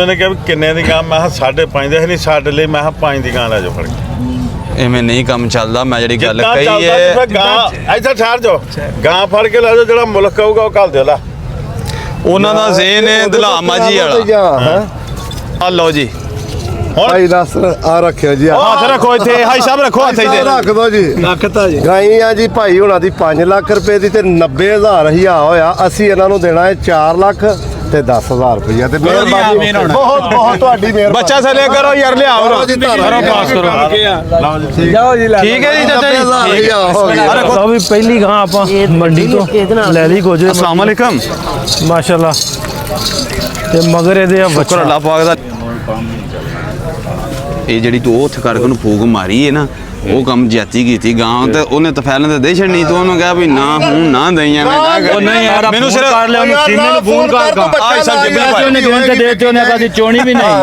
ਉਹਨੇ ਕਿਹਾ ਵੀ ਕਿੰਨੇ ਦੀ ਗਾਂ, ਮੈਂ ਕਿਹਾ 5.5 ਦੇ ਨਹੀਂ ਸਾਡੇ ਲਈ, ਮੈਂ ਕਿਹਾ 5 ਦੀ ਗਾਂ ਲੈ ਜਾਓ ਫੜ ਕੇ। ਐਵੇਂ ਨਹੀਂ ਕੰਮ ਚੱਲਦਾ। ਮੈਂ ਜਿਹੜੀ ਗੱਲ ਕਹੀ ਹੈ ਗਾਂ ਇੱਥੇ ਠਹਿਰ ਜਾਓ, ਗਾਂ ਫੜ ਕੇ ਲੈ ਜਾਓ, ਜਿਹੜਾ ਮੁਲਕ ਆਊਗਾ ਉਹ ਘੱਲ ਦਿਓ। ਲਾ ਉਹਨਾਂ ਦਾ ਜ਼ੇਨ ਹੈ ਦਲਾਮਾ ਜੀ ਵਾਲਾ। ਆ ਲਓ ਜੀ ਭਾਈ ਦੱਸ ਆ ਰੱਖਿਓ ਜੀ, ਹੱਥ ਰੱਖੋ ਇੱਥੇ, ਹਾਈ ਸਾਹਿਬ ਰੱਖੋ ਹੱਥ ਇੱਥੇ, ਰੱਖ ਦੋ ਜੀ। ਰੱਖਤਾ ਜੀ। ਗਾਈ ਆ ਜੀ ਭਾਈ ਹੁਣਾਂ ਦੀ 5 ਲੱਖ ਰੁਪਏ ਦੀ ਤੇ 90,000 ਹਿਆ ਹੋਇਆ। ਅਸੀਂ ਇਹਨਾਂ ਨੂੰ ਦੇਣਾ ਹੈ 4 ਲੱਖ ਤੇ 10,000 ਰੁਪਇਆ। ਤੇ ਮਿਹਰਬਾਨੀ ਬਹੁਤ ਬਹੁਤ ਤੁਹਾਡੀ ਮਿਹਰਬਾਨੀ। ਬੱਚਾ ਸਲੇ ਕਰੋ ਯਾਰ, ਲਿਆਓ ਕਰੋ ਪਾਸ ਕਰੋ। ਜਾਓ ਜੀ, ਠੀਕ ਹੈ ਜੀ ਚਾਚਾ ਜੀ। ਲਓ ਵੀ ਪਹਿਲੀ ਗਾਂ ਆਪਾਂ ਮੰਡੀ ਤੋਂ ਲੈ ਲਈ ਗੋਜਰੇ। अस्सलाम वालेकुम। ਮਾਸ਼ਾਅੱਲਾ। ਤੇ ਮਗਰ ਇਹਦੇ ਆ ਸ਼ੁਕਰ ਅੱਲਾਹ ਪਾਕ ਦਾ। ਇਹ ਜਿਹੜੀ ਤੂੰ ਉੱਥੇ ਕਰਕੇ ਉਹਨੂੰ ਫੂਕ ਮਾਰੀ ਹੈ ਨਾ, ਉਹ ਕੰਮ ਜਾਤੀ ਕੀਤੀ ਗਾਂ ਤੇ ਉਹਨੇ ਤਫੈਲਾਂ ਤੇ ਦੇ ਛੱਡਣੀ। ਤੂੰ ਉਹਨੂੰ ਕਿਹਾ ਵੀ ਨਾ ਹੁਣ ਨਾ ਦਈਆਂ ਉਹ ਨਹੀਂ ਯਾਰ, ਮੈਨੂੰ ਸਿਰ ਕਰ ਲਿਆ ਉਹਨੂੰ ਸੀਮੇ ਨੂੰ ਫੋਨ ਕਰ ਆਹ ਸਰ ਜਿੱਬੇ ਭਾਈ ਉਹਨੇ ਗੋਨ ਤੇ ਦੇ ਤੇ ਉਹਨੇ ਕਦੀ ਚੋਣੀ ਵੀ ਨਹੀਂ।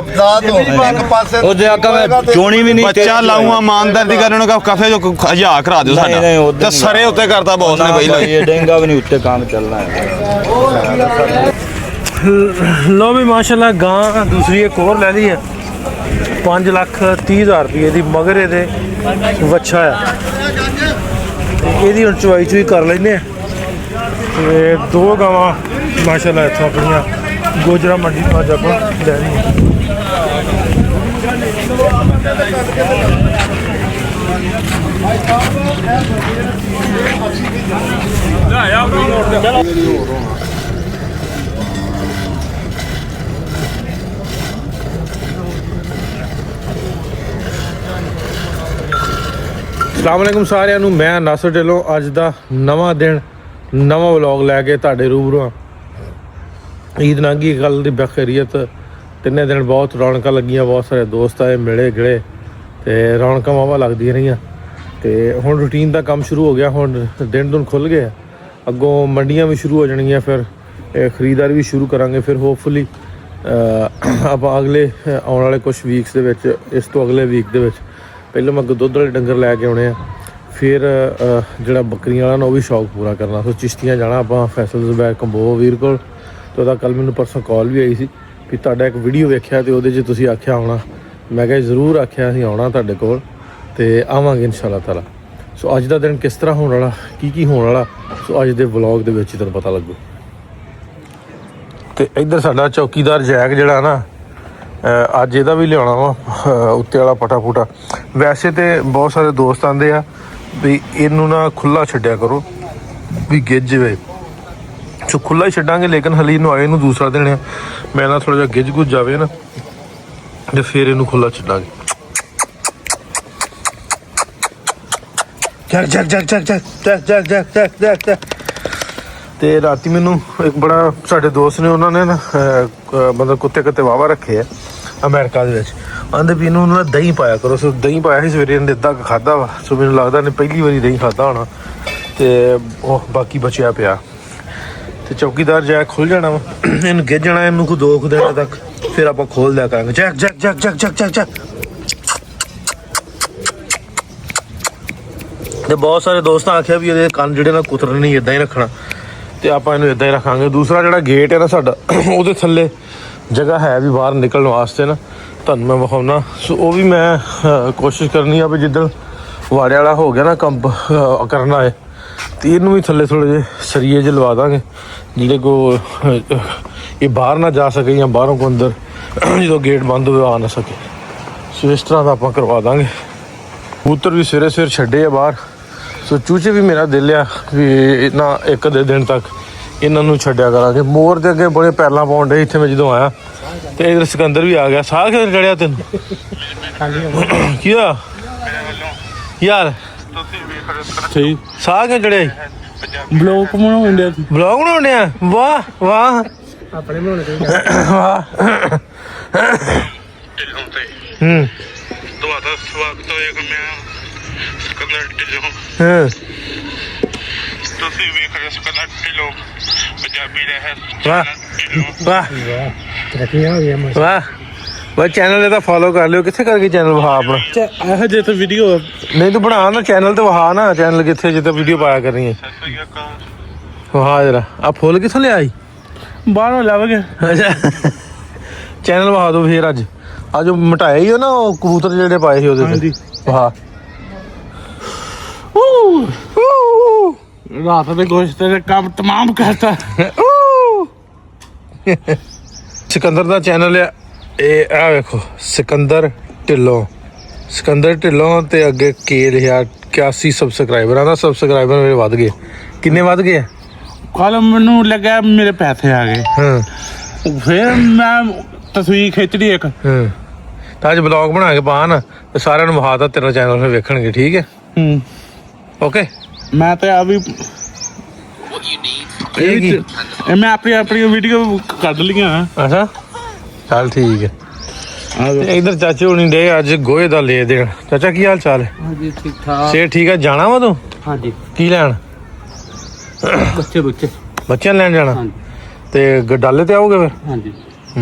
ਉਹ ਦੇ ਆਕਾ ਮੈਂ ਚੋਣੀ ਵੀ ਨਹੀਂ। ਬੱਚਾ ਲਾਊਂਗਾ ਇਮਾਨਦਾਰ ਦੀ ਕਰਨ ਨੂੰ ਕਫੇ ਜੋ ਹਜਾ ਕਰਾ ਦਿਓ ਸਾਡਾ ਤੇ ਸਰੇ ਉੱਤੇ ਕਰਤਾ ਬੌਸ ਨੇ ਪਹਿਲਾਂ। ਇਹ ਡੇਂਗਾ ਵੀ ਨਹੀਂ ਉੱਤੇ ਕੰਮ ਚੱਲਣਾ ਹੈ। ਲੋ ਵੀ ਮਾਸ਼ਾਅੱਲਾ ਗਾਂ ਦੂਸਰੀ ਇੱਕ ਹੋਰ ਲੈ ਲਈ ਹੈ 5,30,000 ਰੁਪਏ ਦੀ। ਮਗਰ ਇਹਦੇ ਵੱਛਾ ਆ, ਇਹਦੀ ਹੁਣ ਚੁਆਈ ਕਰ ਲੈਂਦੇ ਆ। ਤੇ 2 ਗਾਵਾਂ ਮਾਸ਼ਾਅੱਲਾ ਇੱਥੋਂ ਆਪਣੀਆਂ ਗੋਜਰਾ ਮੰਡੀ ਤੋਂ ਅੱਜ ਆਪਾਂ ਲੈ ਲਈਆਂ। अस्सलाम वालेकुम सारिਆਂ ਨੂੰ। मैं नासर ढिल्लों ਅੱਜ ਦਾ ਨਵਾਂ ਦਿਨ ਨਵਾਂ ਵਲੌਗ ਲੈ ਕੇ ਤੁਹਾਡੇ ਰੂਬਰੂ ਹਾਂ। ਈਦ ਲੰਘੀ, ਗੱਲ ਦੀ ਬਖੈਰੀਅਤ। 3 ਦਿਨ ਬਹੁਤ ਰੌਣਕਾਂ ਲੱਗੀਆਂ, ਬਹੁਤ ਸਾਰੇ ਦੋਸਤ ਆਏ, ਮਿਲੇ ਗਿਲੇ ਤੇ ਰੌਣਕਾਂ ਵਾਵਾ ਲੱਗਦੀਆਂ ਰਹੀਆਂ। ਤੇ ਹੁਣ ਰੂਟੀਨ ਦਾ ਕੰਮ ਸ਼ੁਰੂ ਹੋ ਗਿਆ। ਹੁਣ ਦਿਨ ਖੁੱਲ ਗਏ, ਅੱਗੋਂ ਮੰਡੀਆਂ ਵੀ ਸ਼ੁਰੂ ਹੋ ਜਾਣਗੀਆਂ, ਫਿਰ ਖਰੀਦਦਾਰੀ ਵੀ ਸ਼ੁਰੂ ਕਰਾਂਗੇ। ਫਿਰ ਹੋਪਫੁਲੀ ਆਪਾਂ ਅਗਲੇ ਆਉਣ ਵਾਲੇ ਕੁਝ ਵੀਕਸ ਦੇ ਵਿੱਚ, ਇਸ ਤੋਂ ਅਗਲੇ ਵੀਕ ਦੇ ਵਿੱਚ ਪਹਿਲਾਂ ਮੈਂ ਦੁੱਧ ਵਾਲੇ ਡੰਗਰ ਲੈ ਕੇ ਆਉਣੇ ਆ। ਫਿਰ ਜਿਹੜਾ ਬੱਕਰੀਆਂ ਵਾਲਾ ਨਾ ਉਹ ਵੀ ਸ਼ੌਕ ਪੂਰਾ ਕਰਨਾ। ਸੋ ਚਿਸ਼ਤੀਆਂ ਜਾਣਾ ਆਪਾਂ, ਫੈਸਲ ਜ਼ੁਬੈਰ ਕੰਬੋ ਵੀਰ ਕੋਲ। ਤੇ ਉਹਦਾ ਕੱਲ ਮੈਨੂੰ ਪਰਸੋਂ ਕਾਲ ਵੀ ਆਈ ਸੀ ਵੀ ਤੁਹਾਡਾ ਇੱਕ ਵੀਡੀਓ ਵੇਖਿਆ ਤੇ ਉਹਦੇ 'ਚ ਤੁਸੀਂ ਆਖਿਆ ਆਉਣਾ। ਮੈਂ ਕਿਹਾ ਜ਼ਰੂਰ ਆਖਿਆ ਅਸੀਂ ਆਉਣਾ ਤੁਹਾਡੇ ਕੋਲ ਤੇ ਆਵਾਂਗੇ ਇਨਸ਼ਾ ਅੱਲਾਹ ਤਾਲਾ। ਸੋ ਅੱਜ ਦਾ ਦਿਨ ਕਿਸ ਤਰ੍ਹਾਂ ਹੋਣ ਵਾਲਾ, ਕੀ ਹੋਣ ਵਾਲਾ, ਸੋ ਅੱਜ ਦੇ ਵਲੌਗ ਦੇ ਵਿੱਚ ਹੀ ਤੁਹਾਨੂੰ ਪਤਾ ਲੱਗੂ। ਤੇ ਇੱਧਰ ਸਾਡਾ ਚੌਕੀਦਾਰ ਜੈਕ ਜਿਹੜਾ ਨਾ, ਅੱਜ ਇਹਦਾ ਵੀ ਲਿਆਉਣਾ ਵਾ ਉੱਤੇ ਵਾਲਾ ਪਟਾ ਪੁਟਾ। ਵੈਸੇ ਤੇ ਬਹੁਤ ਸਾਰੇ ਦੋਸਤ ਆਂਦੇ ਆ ਵੀ ਇਹਨੂੰ ਨਾ ਖੁੱਲ੍ਹਾ ਛੱਡਿਆ ਕਰੋ ਵੀ ਗਿੱਝ ਜਾਵੇ। ਸੋ ਖੁੱਲ੍ਹਾ ਹੀ ਛੱਡਾਂਗੇ, ਲੇਕਿਨ ਹਲੀ ਇਹਨੂੰ ਆਏ ਨੂੰ ਦੂਸਰਾ ਦਿਨ ਆ। ਮੈਂ ਨਾ ਥੋੜ੍ਹਾ ਜਿਹਾ ਗਿੱਝ ਗੁੱਝ ਜਾਵੇ ਨਾ ਤੇ ਫਿਰ ਇਹਨੂੰ ਖੁੱਲ੍ਹਾ ਛੱਡਾਂਗੇ। Jack Jack Jack Jack Jack Jack Jack Jack Jack Jack Jack. ਤੇ ਰਾਤੀ ਮੈਨੂੰ ਇੱਕ ਬੜਾ ਸਾਡੇ ਦੋਸਤ ਨੇ, ਉਹਨਾਂ ਨੇ ਨਾ ਮਤਲਬ ਕੁੱਤੇ ਵਾਹਵਾ ਰੱਖੇ ਆ ਅਮਰੀਕਾ ਦੇ ਵਿੱਚ। ਆਂਦੇ ਵੀ ਇਹਨੂੰ ਨਾ ਦਹੀਂ ਪਾਇਆ ਕਰੋ। ਸੋ ਦਹੀਂ ਪਾਇਆ ਸੀ ਸਵੇਰੇ, ਇਹਨੇ ਅੱਧਾ ਖਾਧਾ ਵਾ। ਸੋ ਮੈਨੂੰ ਲੱਗਦਾ ਇਹਨੇ ਪਹਿਲੀ ਵਾਰੀ ਦਹੀਂ ਖਾਧਾ ਹੋਣਾ ਤੇ ਉਹ ਬਾਕੀ ਬਚਿਆ ਪਿਆ। ਤੇ ਚੌਕੀਦਾਰ ਜੈਕ ਖੁੱਲ ਜਾਣਾ ਵਾ, ਇਹਨੂੰ ਗਿੱਝ ਜਾਣਾ ਇਹਨੂੰ ਕੋਈ 2 ਦਿਨ ਤੱਕ, ਫਿਰ ਆਪਾਂ ਖੋਲ ਦਿਆ ਕਰਾਂਗੇ। Jack Jack Jack Jack Jack Jack Jack. ਤੇ ਬਹੁਤ ਸਾਰੇ ਦੋਸਤਾਂ ਆਖਿਆ ਵੀ ਇਹਦੇ ਕੰਨ ਜਿਹੜੇ ਨਾ ਕੁਤਰਨੇ ਨਹੀਂ, ਇੱਦਾਂ ਹੀ ਰੱਖਣਾ। ਤੇ ਆਪਾਂ ਇਹਨੂੰ ਇੱਦਾਂ ਹੀ ਰੱਖਾਂਗੇ। ਦੂਸਰਾ ਜਿਹੜਾ ਗੇਟ ਹੈ ਨਾ ਸਾਡਾ, ਉਹਦੇ ਥੱਲੇ ਜਗ੍ਹਾ ਹੈ ਵੀ ਬਾਹਰ ਨਿਕਲਣ ਵਾਸਤੇ ਨਾ, ਤੁਹਾਨੂੰ ਮੈਂ ਵਿਖਾਉਣਾ। ਸੋ ਉਹ ਵੀ ਮੈਂ ਕੋਸ਼ਿਸ਼ ਕਰਨੀ ਆ ਵੀ ਜਿੱਦਣ ਵਾੜੇ ਵਾਲਾ ਹੋ ਗਿਆ ਨਾ ਕੰਮ ਕਰਨਾ ਹੈ ਤੇ ਇਹਨੂੰ ਵੀ ਥੱਲੇ ਥੋੜ੍ਹੇ ਜਿਹੇ ਸਰੀਏ ਜਿਹੇ ਲਵਾ ਦਾਂਗੇ, ਜਿਹੜੇ ਕੋ ਇਹ ਬਾਹਰ ਨਾ ਜਾ ਸਕੇ ਜਾਂ ਬਾਹਰੋਂ ਕੋ ਅੰਦਰ ਜਦੋਂ ਗੇਟ ਬੰਦ ਹੋਵੇ ਆ ਨਾ ਸਕੇ। ਸੋ ਇਸ ਤਰ੍ਹਾਂ ਦਾ ਆਪਾਂ ਕਰਵਾ ਦਾਂਗੇ। ਕਬੂਤਰ ਵੀ ਸਵੇਰੇ ਛੱਡੇ ਆ ਬਾਹਰ। ਸੋ ਚੂਚੇ ਵੀ ਮੇਰਾ ਦਿਲ ਆ ਵੀ ਨਾ ਇੱਕ ਅੱਧੇ ਦਿਨ ਤੱਕ ਇਹਨਾਂ ਨੂੰ ਛੱਡਿਆ ਕਰਾਂਗੇ। ਮੋਰ ਦੇ ਅੱਗੇ ਬੜੇ ਪੈਲਾਂ ਪਾਉਣ ਡੇ ਇੱਥੇ ਮੈਂ ਜਦੋਂ ਆਇਆ। ਤੇ ਇਧਰ ਸਿਕੰਦਰ ਵੀ ਆ ਗਿਆ। ਸਾਹ ਕਿੱਧਰ ਚੜਿਆ ਤੈਨੂੰ? ਕੀ ਆ ਯਾਰ ਠੀਕ ਸਾਹ ਕਿਉਂ ਚੜਿਆ? ਬਲੌਗ ਬਣਾਉਣ ਡਿਆ ਸੀ। ਬਲੌਗ ਬਣਾਉਣ ਡਿਆ? ਵਾਹ ਵਾਹ, ਆਪਣੇ ਬਣਾਉਣੇ ਚਾਹੀਦੇ। ਵਾਹ। ਤੁਹਾਡਾ ਸਵਾਗਤ ਹੋਏਗਾ। ਮੈਂ ਸਿਕੰਦਰ ਢਿੱਲੋਂ, ਹਾਂ ਤੁਸੀਂ ਵੇਖ ਰਹੇ ਸਿਕੰਦਰ ਢਿੱਲੋਂ ਪੰਜਾਬੀ ਲਹਿਰ। ਵਾਹ ਵਾਹ ਵਾਹ। ਬਸ ਚੈਨਲ ਇਹਦਾ ਫੋਲੋ ਕਰ ਲਿਓ। ਕਿੱਥੇ ਕਰਕੇ ਚੈਨਲ ਵਿਖਾ ਆਪਣਾ? ਇਹੋ ਜਿਹੇ ਤਾਂ ਵੀਡੀਓ ਨਹੀਂ ਤੂੰ ਬਣਾ ਨਾ ਚੈਨਲ ਤੇ ਵਿਖਾ ਨਾ, ਚੈਨਲ ਕਿੱਥੇ ਜਿੱਥੇ ਵੀਡੀਓ ਪਾਇਆ ਕਰਨੀ ਹੈ। ਵਿਖਾ ਜਰਾ। ਆ ਫੁੱਲ ਕਿੱਥੋਂ ਲਿਆ ਸੀ? ਬਾਹਰੋਂ ਲੱਭ ਗਿਆ। ਅੱਛਾ ਚੈਨਲ ਵਹਾ ਦਿਓ ਫੇਰ ਅੱਜ ਜੋ ਮਟਾਇਆ ਹੀ ਉਹ ਨਾ ਉਹ ਕਬੂਤਰ ਜਿਹੜੇ ਪਾਏ ਸੀ ਉਹਦੇ ਤੇ ਵਾਹ ਰਾਤ ਦੇ ਗੋਸ਼ਤ ਤੇ ਕੰਮ ਤਮਾਮ ਕਰਤਾ ਸਿਕੰਦਰ ਦਾ ਚੈਨਲ ਆ ਇਹ ਆ ਵੇਖੋ ਸਿਕੰਦਰ ਢਿੱਲੋਂ ਤੇ ਅੱਗੇ ਕੇ ਲਿਖਿਆ 81 ਸਬਸਕ੍ਰਾਈਬਰਾਂ ਦਾ ਸਬਸਕ੍ਰਾਈਬਰ ਮੇਰੇ ਵੱਧ ਗਏ ਕਿੰਨੇ ਵੱਧ ਗਏ ਕੱਲ ਮੈਨੂੰ ਲੱਗਾ ਮੇਰੇ ਪੈਸੇ ਆ ਗਏ ਹਾਂ ਫਿਰ ਮੈਂ ਤਸਵੀਰ ਖਿੱਚ ਲਈ ਇੱਕ ਤਾਂ ਅੱਜ ਬਲੌਗ ਬਣਾ ਕੇ ਪਾ ਨਾ ਤੇ ਸਾਰਿਆਂ ਨੂੰ ਵਿਖਾ ਤਾ ਤੇਰਾ ਚੈਨਲ ਫਿਰ ਵੇਖਣਗੇ ਠੀਕ ਹੈ ਓਕੇ ਮੈਂ ਤੇ ਆ ਵੀ ਇਹ ਮੈਂ ਆਪਣੀ ਵੀਡੀਓ ਕੱਢ ਲਈਆਂ ਅੱਛਾ ਚੱਲ ਠੀਕ ਹੈ ਤੇ ਇਧਰ ਚਾਚੇ ਹੁਣੀ ਡੇ ਅੱਜ ਗੋਹੇ ਦਾ ਲੈ ਦੇਣ ਚਾਚਾ ਕੀ ਹਾਲ ਚਾਲ ਹੈ ਹਾਂਜੀ ਠੀਕ ਠਾਕ ਸੇ ਠੀਕ ਹੈ ਜਾਣਾ ਵਾ ਤੂੰ ਹਾਂਜੀ ਕੀ ਲੈਣ ਬੱਚਿਆਂ ਨੂੰ ਲੈਣ ਜਾਣਾ ਹਾਂਜੀ ਤੇ ਡਾਲੇ ਤੇ ਆਓਗੇ ਫਿਰ ਹਾਂਜੀ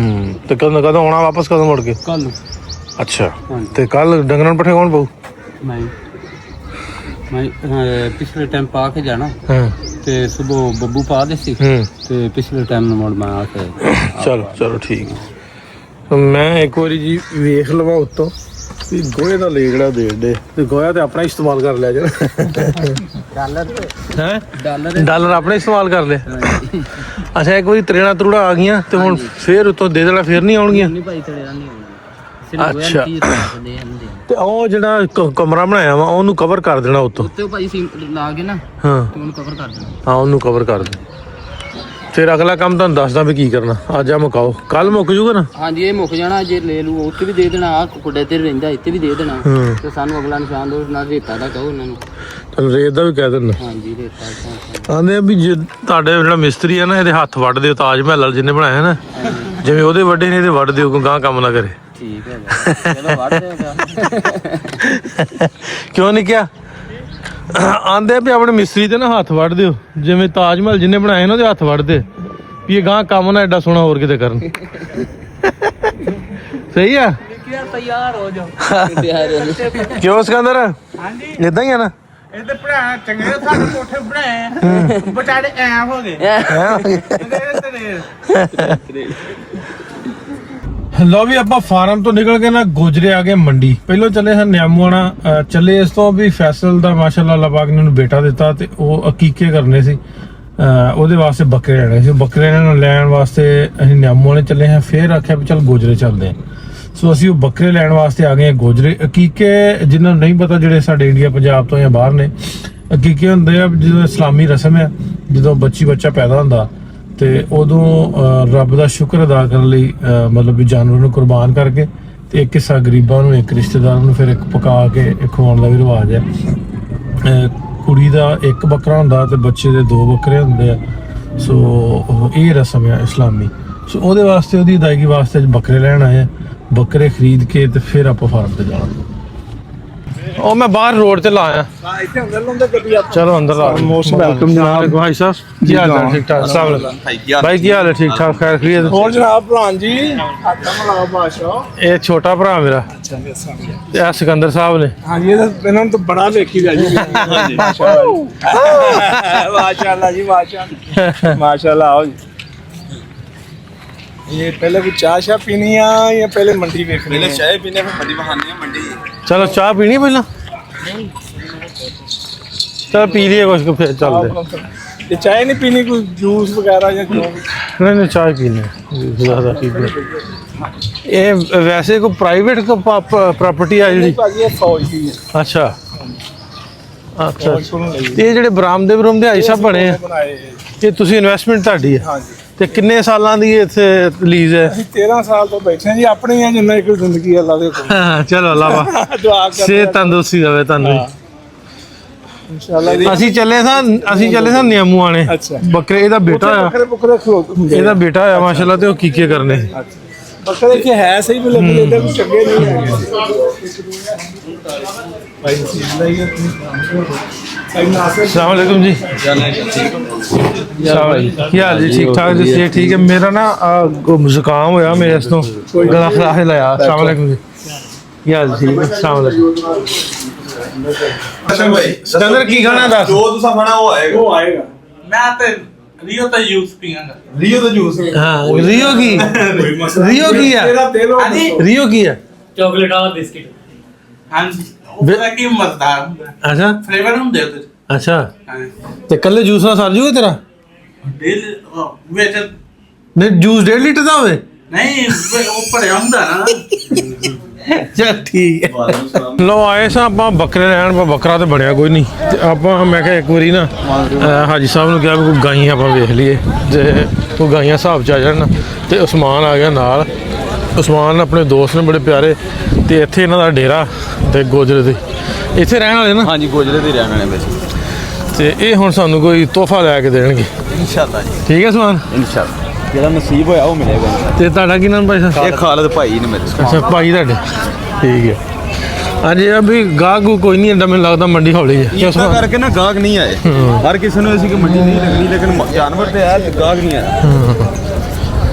ਤੇ ਕਦੋਂ ਆਉਣਾ ਵਾਪਸ ਕਦੋਂ ਮੁੜ ਕੇ ਕੱਲ ਨੂੰ ਅੱਛਾ ਹਾਂਜੀ। ਤੇ ਕੱਲ ਡੰਗਰਾਂ ਪੱਠੇ ਕੌਣ ਪਾਊ ਮੈਂ ਪਿਛਲੇ ਟਾਈਮ ਪਾ ਕੇ ਜਾਣਾ ਹਾਂ ਤੇ ਸਵੇਰ ਬੱਬੂ ਪਾ ਦੇ ਸੀ ਤੇ ਪਿਛਲੇ ਟਾਈਮ ਨੂੰ ਮੁੜ ਮੈਂ ਆ ਕੇ ਚਲੋ ਠੀਕ ਹੈ ਮੈਂ ਇੱਕ ਵਾਰੀ ਜੀ ਵੇਖ ਲਵਾਂ ਉੱਤੋਂ ਵੀ ਗੋਹੇ ਦਾ ਲੇਗੜਾ ਦੇ ਦੇ ਤੇ ਗੋਹਾ ਤੇ ਆਪਣਾ ਇਸਤੇਮਾਲ ਕਰ ਲਿਆ ਡਾਲਰ ਹੈ ਡਾਲਰ ਡਾਲਰ ਆਪਣਾ ਇਸਤੇਮਾਲ ਕਰ ਲਿਆ ਅੱਛਾ ਇੱਕ ਵਾਰੀ ਤਰੇੜਾ ਤਰੂੜਾ ਆ ਗਈਆਂ ਤੇ ਹੁਣ ਫੇਰ ਉੱਤੋਂ ਦੇ ਦੇਣਾ ਫੇਰ ਨਹੀਂ ਆਉਣਗੀਆਂ ਨਹੀਂ ਭਾਈ ਤੇਰਾ ਨਹੀਂ ਆਉਣਾ ਅੱਛਾ ਤੇ ਉਹ ਜਿਹੜਾ ਕਮਰਾ ਬਣਾਇਆ ਵਾ ਉਹਨੂੰ ਕਵਰ ਕਰ ਦੇਣਾ ਉੱਤੋਂ ਉੱਤੇ ਭਾਈ ਸੀਮ ਲਾ ਕੇ ਨਾ ਹਾਂ ਤੇ ਉਹਨੂੰ ਕਵਰ ਕਰ ਦੇਣਾ ਹਾਂ ਉਹਨੂੰ ਕਵਰ ਕਰ ਦੇ ਫਿਰ ਅਗਲਾ ਕੰਮ ਤੁਹਾਨੂੰ ਦੱਸਦਾ ਵੀ ਕੀ ਕਰਨਾ ਅੱਜ ਆ ਮੁਕਾਓ ਕੱਲ ਮੁੱਕ ਜੂਗਾ ਨਾ ਹਾਂਜੀ ਇਹ ਮੁੱਕ ਜਾਣਾ ਜੇ ਲੈ ਲੂ ਉੱਤੇ ਵੀ ਦੇ ਦੇਣਾ ਆ ਕੁੱਡੇ ਤੇ ਰਹਿੰਦਾ ਇੱਥੇ ਵੀ ਦੇ ਦੇਣਾ ਤੇ ਸਾਨੂੰ ਅਗਲਾ ਨਿਸ਼ਾਨ ਦੋ ਨਾ ਰੇਤਾ ਦਾ ਕਹੋ ਉਹਨਾਂ ਨੂੰ ਚਲ ਰੇਤ ਦਾ ਵੀ ਕਹਿ ਦਿੰਦਾ ਹਾਂਜੀ ਰੇਤਾ ਆਂਦੇ ਆ ਵੀ ਜੇ ਤੁਹਾਡੇ ਜਿਹੜਾ ਮਿਸਤਰੀ ਆ ਨਾ ਇਹਦੇ ਹੱਥ ਵੱਢ ਦਿਓ ਤਾਜ ਮਹਿਲ ਵਾਲੇ ਜਿਹਨੇ ਬਣਾਇਆ ਨਾ ਜਿਵੇਂ ਉਹਦੇ ਵੱਡੇ ਨੇ ਇਹਦੇ ਵੱਢ ਦਿਓ ਕੋਈ ਗਾਂ ਕੰਮ ਨਾ ਕਰੇ ਠੀਕ ਹੈ ਚਲੋ ਵੜ ਦੇਗਾ ਕਿਉਂ ਨਹੀਂ ਕਿਹਾ ਆਂਦੇ ਵੀ ਆਪਣੇ ਮਿਸਤਰੀ ਤੇ ਨਾ ਹੱਥ ਵੱਢ ਦਿਓ ਜਿਵੇਂ ਤਾਜ ਮਹਿਲ ਜਿਹਨੇ ਬਣਾਏ ਨਾ ਉਹਦੇ ਹੱਥ ਵੱਢਦੇ ਵੀ ਇਹ ਗਾਂ ਕੰਮ ਨਾ ਐਡਾ ਸੋਹਣਾ ਹੋਰ ਕਿਤੇ ਕਰਨ ਸਹੀ ਆ ਤਿਆਰ ਹੋ ਜਾਓ ਕਿਉਂ ਸਿਕੰਦਰ ਹਾਂਜੀ ਇਦਾਂ ਹੀ ਆ ਨਾ ਇਹਦੇ ਭਰਾ ਚੰਗੇ ਸਾਡੇ ਕੋਠੇ ਬਣਾਏ ਬਟਾੜੇ ਐ ਹੋ ਗਏ ਲੋ ਵੀ ਆਪਾਂ ਫਾਰਮ ਤੋਂ ਨਿਕਲ ਕੇ ਨਾ ਗੁਜਰੇ ਆ ਗਏ ਮੰਡੀ ਪਹਿਲਾਂ ਚੱਲੇ ਹਾਂ ਨਿਆਮੂਆਣਾ ਚੱਲੇ ਇਸ ਤੋਂ ਵੀ ਫੈਸਲ ਦਾ ਮਾਸ਼ਾਅੱਲਾ ਅੱਲਾਹ ਪਾਕ ਨੇ ਉਹਨੂੰ ਬੇਟਾ ਦਿੱਤਾ ਤੇ ਉਹ ਅਕੀਕੇ ਕਰਨੇ ਸੀ ਉਹਦੇ ਵਾਸਤੇ ਬੱਕਰੇ ਲੈਣੇ ਸੀ ਬੱਕਰੇ ਨੂੰ ਲੈਣ ਵਾਸਤੇ ਅਸੀਂ ਨਿਆਮੂਆਣੇ ਚੱਲੇ ਹਾਂ ਫਿਰ ਆਖਿਆ ਵੀ ਚੱਲ ਗੁਜਰੇ ਚੱਲਦੇ ਹਾਂ ਸੋ ਅਸੀਂ ਉਹ ਬੱਕਰੇ ਲੈਣ ਵਾਸਤੇ ਆ ਗਏ ਹਾਂ ਗੁਜਰੇ ਅਕੀਕੇ ਜਿਨ੍ਹਾਂ ਨੂੰ ਨਹੀਂ ਪਤਾ ਜਿਹੜੇ ਸਾਡੇ ਇੰਡੀਆ ਪੰਜਾਬ ਤੋਂ ਜਾਂ ਬਾਹਰ ਨੇ ਅਕੀਕੇ ਹੁੰਦੇ ਆ ਜਦੋਂ ਇਸਲਾਮੀ ਰਸਮ ਹੈ ਜਦੋਂ ਬੱਚਾ ਪੈਦਾ ਹੁੰਦਾ ਤੇ ਉਦੋਂ ਰੱਬ ਦਾ ਸ਼ੁਕਰ ਅਦਾ ਕਰਨ ਲਈ ਮਤਲਬ ਵੀ ਜਾਨਵਰ ਨੂੰ ਕੁਰਬਾਨ ਕਰਕੇ ਤੇ ਇੱਕ ਹਿੱਸਾ ਗਰੀਬਾਂ ਨੂੰ ਇੱਕ ਰਿਸ਼ਤੇਦਾਰਾਂ ਨੂੰ ਫਿਰ ਇੱਕ ਪਕਾ ਕੇ ਇੱਕ ਖਵਾਉਣ ਦਾ ਵੀ ਰਿਵਾਜ ਹੈ ਕੁੜੀ ਦਾ ਇੱਕ ਬੱਕਰਾ ਹੁੰਦਾ ਤੇ ਬੱਚੇ ਦੇ 2 ਬੱਕਰੇ ਹੁੰਦੇ ਆ ਸੋ ਇਹ ਰਸਮ ਹੈ ਇਸਲਾਮੀ ਸੋ ਉਹਦੇ ਵਾਸਤੇ ਉਹਦੀ ਅਦਾਇਗੀ ਵਾਸਤੇ ਅੱਜ ਬੱਕਰੇ ਲੈਣ ਆਏ ਆ ਬੱਕਰੇ ਖਰੀਦ ਕੇ ਤੇ ਫਿਰ ਆਪਾਂ ਫਾਰਮ ਤੇ ਜਾਣਾ ਉਹ ਮੈਂ ਬਾਹਰ ਰੋਡ ਤੇ ਲਾਇਆ ਇੱਥੇ ਅੰਦਰ ਲੰਦੇ ਗੱਡੀ ਆ ਚਲੋ ਅੰਦਰ ਲਾ ਮੋਸਟ ਵੈਲਕਮ ਜਨਾਬ ਭਾਈ ਸਾਹਿਬ ਕੀ ਹਾਲ ਹੈ ਠੀਕ ਠਾਕ ਭਾਈ ਕੀ ਹਾਲ ਹੈ ਠੀਕ ਠਾਕ ਖੈਰ ਖਰੀਦ ਹੋਰ ਜਨਾਬ ਭਲਾਨ ਜੀ ਆਟਾ ਮਲਾਓ ਬਾਦਸ਼ਾਹ ਇਹ ਛੋਟਾ ਭਰਾ ਮੇਰਾ ਤੇ ਆ ਸਿਕੰਦਰ ਸਾਹਿਬ ਨੇ ਹਾਂਜੀ ਇਹਨਾਂ ਨੂੰ ਤਾਂ ਬੜਾ ਵੇਖੀ ਦਾ ਜੀ ਮਾਸ਼ਾਅੱਲਾ ਜੀ माशाल्लाह आओ जी ये पहले कुछ चाय शाह पीनी है या पहले मंडी देखनी है? चाय पीने में मंडी बहाने मंडी चलो चाह पीनी ਪਹਿਲਾਂ चल पी लिए कुछ फिर चलते ये चाय नहीं पीनी कुछ जूस वगैरह या जो भी? नहीं चाय पीनी है ज़्यादा पीनी ये वैसे कोई प्राइवेट प्रॉपर्टी है जी भाजी ये फौज की है अच्छा अच्छा ਇਹ ਜਿਹੜੇ ਬਰਾਮਦੇ ਆਈ ਸਭ ਬਣੇ ਆ बनाए ਇਹ ਤੁਸੀਂ ਇਨਵੈਸਟਮੈਂਟ ਤੁਹਾਡੀ ਹੈ हाँ जी ਤੇ ਕਿੰਨੇ ਸਾਲਾਂ ਦੀ ਇੱਥੇ ਲੀਜ਼ ਹੈ ਅਸੀਂ 13 ਸਾਲ ਤੋਂ ਬੈਠੇ ਹਾਂ ਜੀ ਆਪਣੀ ਹੈ ਜਿੰਨਾ ਇੱਕ ਜ਼ਿੰਦਗੀ ਅੱਲਾ ਦੇ ਕੋਲ ਚਲੋ ਅੱਲਾਹ ਦੁਆ ਕਰਦੇ ਸਿਹਤ ਤੰਦਰੁਸਤੀ ਦੇਵੇ ਤੁਹਾਨੂੰ ਇਨਸ਼ਾਅੱਲਾ ਅਸੀਂ ਚੱਲੇ ਸਾਂ ਨਿਆਮੂਆਣੇ ਅੱਛਾ। ਬੱਕਰੇ ਇਹਦਾ ਬੇਟਾ ਆ ਬੱਕਰੇ ਖਲੋਤੇ ਇਹਦਾ ਬੇਟਾ ਆ ਮਾਸ਼ਾਅੱਲਾ ਤੇ ਉਹ ਕੀਕੇ ਕਰਨੇ ਬੱਕਰੇ ਕਿ ਹੈ ਸਹੀ ਮਿਲੇ ਮਿਲੇ ਇਹਦੇ ਕੋਈ ਚੰਗੇ ਨਹੀਂ ਹੈਗੇ ਭਾਈ ਸਿੱਧਾਈ ਭਾਈ ਨਾਸਰ अस्सलाम वालेकुम जी ਕੀ ਹਾਲ ਜੀ ਠੀਕ ਠਾਕ ਜੀ ਸਿਹਤ ਠੀਕ ਹੈ ਮੇਰਾ ਨਾ ਜ਼ੁਕਾਮ ਹੋਇਆ ਮੇਰੇ ਇਸ ਤੋਂ ਗਲਾ ਖਰਾਬ ਲਾਇਆ अस्सलाम वालेकुम जी ਕੀ ਹਾਲ ਠੀਕ ਹੈ अस्सलाम वालेकुम ਅੱਛਾ ਭਾਈ ਸਿਕੰਦਰ ਕੀ ਖਾਣਾ ਦੱਸ ਜੋ ਤੁਸੀਂ ਖਾਣਾ ਉਹ ਆਏਗਾ ਉਹ ਆਏਗਾ ਮੈਂ ਤੇ ਰੀਓ ਤਾਂ ਜੂਸ ਪੀਵਾਂਗਾ ਰੀਓ ਦਾ ਜੂਸ ਹਾਂ ਰੀਓ ਕੀ ਰੀਓ ਕੀ ਆ ਹਾਂਜੀ ਰੀਓ ਕੀ ਆ ਚਾਕਲੇਟ ਵਾਲਾ ਬਿਸਕਿਟ ਹਾਂਜੀ ਉਹਦਾ ਕੀ ਮਜ਼ੇਦਾਰ ਹੁੰਦਾ ਅੱਛਾ ਫਲੇਵਰ ਹੁੰਦੇ ਉਹਦੇ ਚ ਅੱਛਾ ਹਾਂ ਤੇ ਕੱਲੇ ਜੂਸ ਨਾਲ ਸਰ ਜੂਗਾ ਤੇਰਾ ਦਿਲ ਵਿੱਚ ਨਹੀਂ ਜੂਸ 1.5 ਲੀਟਰ ਦਾ ਹੋਵੇ ਨਹੀਂ ਉਹ ਭਰਿਆ ਹੁੰਦਾ ਨਾ ਚੱਲ ਠੀਕ ਹੈ ਲੋ ਆਏ ਸਾਂ ਆਪਾਂ ਬੱਕਰੇ ਲੈਣ ਪਰ ਬੱਕਰਾ ਤੇ ਬਣਿਆ ਕੋਈ ਨਹੀਂ ਤੇ ਆਪਾਂ ਮੈਂ ਕਿਹਾ ਇੱਕ ਵਾਰੀ ਨਾ ਹਾਜੀ ਸਾਹਿਬ ਨੂੰ ਕਿਹਾ ਵੀ ਕੋਈ ਗਾਈਆਂ ਆਪਾਂ ਵੇਖ ਲਈਏ ਜੇ ਕੋਈ ਗਾਈਆਂ ਹਿਸਾਬ ਚ ਆ ਜਾਣ ਤੇ ਉਸਮਾਨ ਆ ਗਿਆ ਨਾਲ ਉਸਮਾਨ ਆਪਣੇ ਦੋਸਤ ਨੇ ਬੜੇ ਪਿਆਰੇ ਤੇ ਇੱਥੇ ਇਹਨਾਂ ਦਾ ਡੇਰਾ ਤੇ ਗੋਜਰੇ ਦੇ ਇੱਥੇ ਰਹਿਣ ਵਾਲੇ ਨਾ ਹਾਂਜੀ ਗੋਜਰੇ ਦੇ ਰਹਿਣ ਵਾਲੇ ਵੈਸੇ ਤੇ ਇਹ ਹੁਣ ਸਾਨੂੰ ਕੋਈ ਤੋਹਫਾ ਲੈ ਕੇ ਦੇਣਗੇ ਇਨਸ਼ਾਅੱਲਾ ਜੀ ਠੀਕ ਹੈ ਉਸਮਾਨ ਇਨਸ਼ਾਅੱਲਾ ਜਿਹੜਾ ਨਸੀਬ ਹੋਇਆ ਉਹ ਮਿਲੇਗਾ ਤੇ ਤੁਹਾਡਾ ਕੀ ਨਾਮ ਭਾਈ ਸਾਹਿਬ ਇਹ ਖਾਲਦ ਭਾਈ ਨੇ ਮੇਰੇ ਅੱਛਾ ਭਾਈ ਤੁਹਾਡੇ ਠੀਕ ਹੈ ਹਾਂਜੀ ਇਹ ਵੀ ਗਾਹਕ ਕੋਈ ਨਹੀਂ ਐਡਾ ਮੈਨੂੰ ਲੱਗਦਾ ਮੰਡੀ ਹੌਲੀ ਹੈ ਇਸ ਕਰਕੇ ਨਾ ਗਾਹਕ ਨਹੀਂ ਆਏ ਹਰ ਕਿਸੇ ਨੂੰ ਅਸੀਂ ਕਿ ਮੰਡੀ ਨਹੀਂ ਲੱਗਣੀ ਲੇਕਿਨ ਜਾਨਵਰ ਤੇ ਆਇਆ ਤੇ ਗਾਹਕ ਨਹੀਂ ਆਇਆ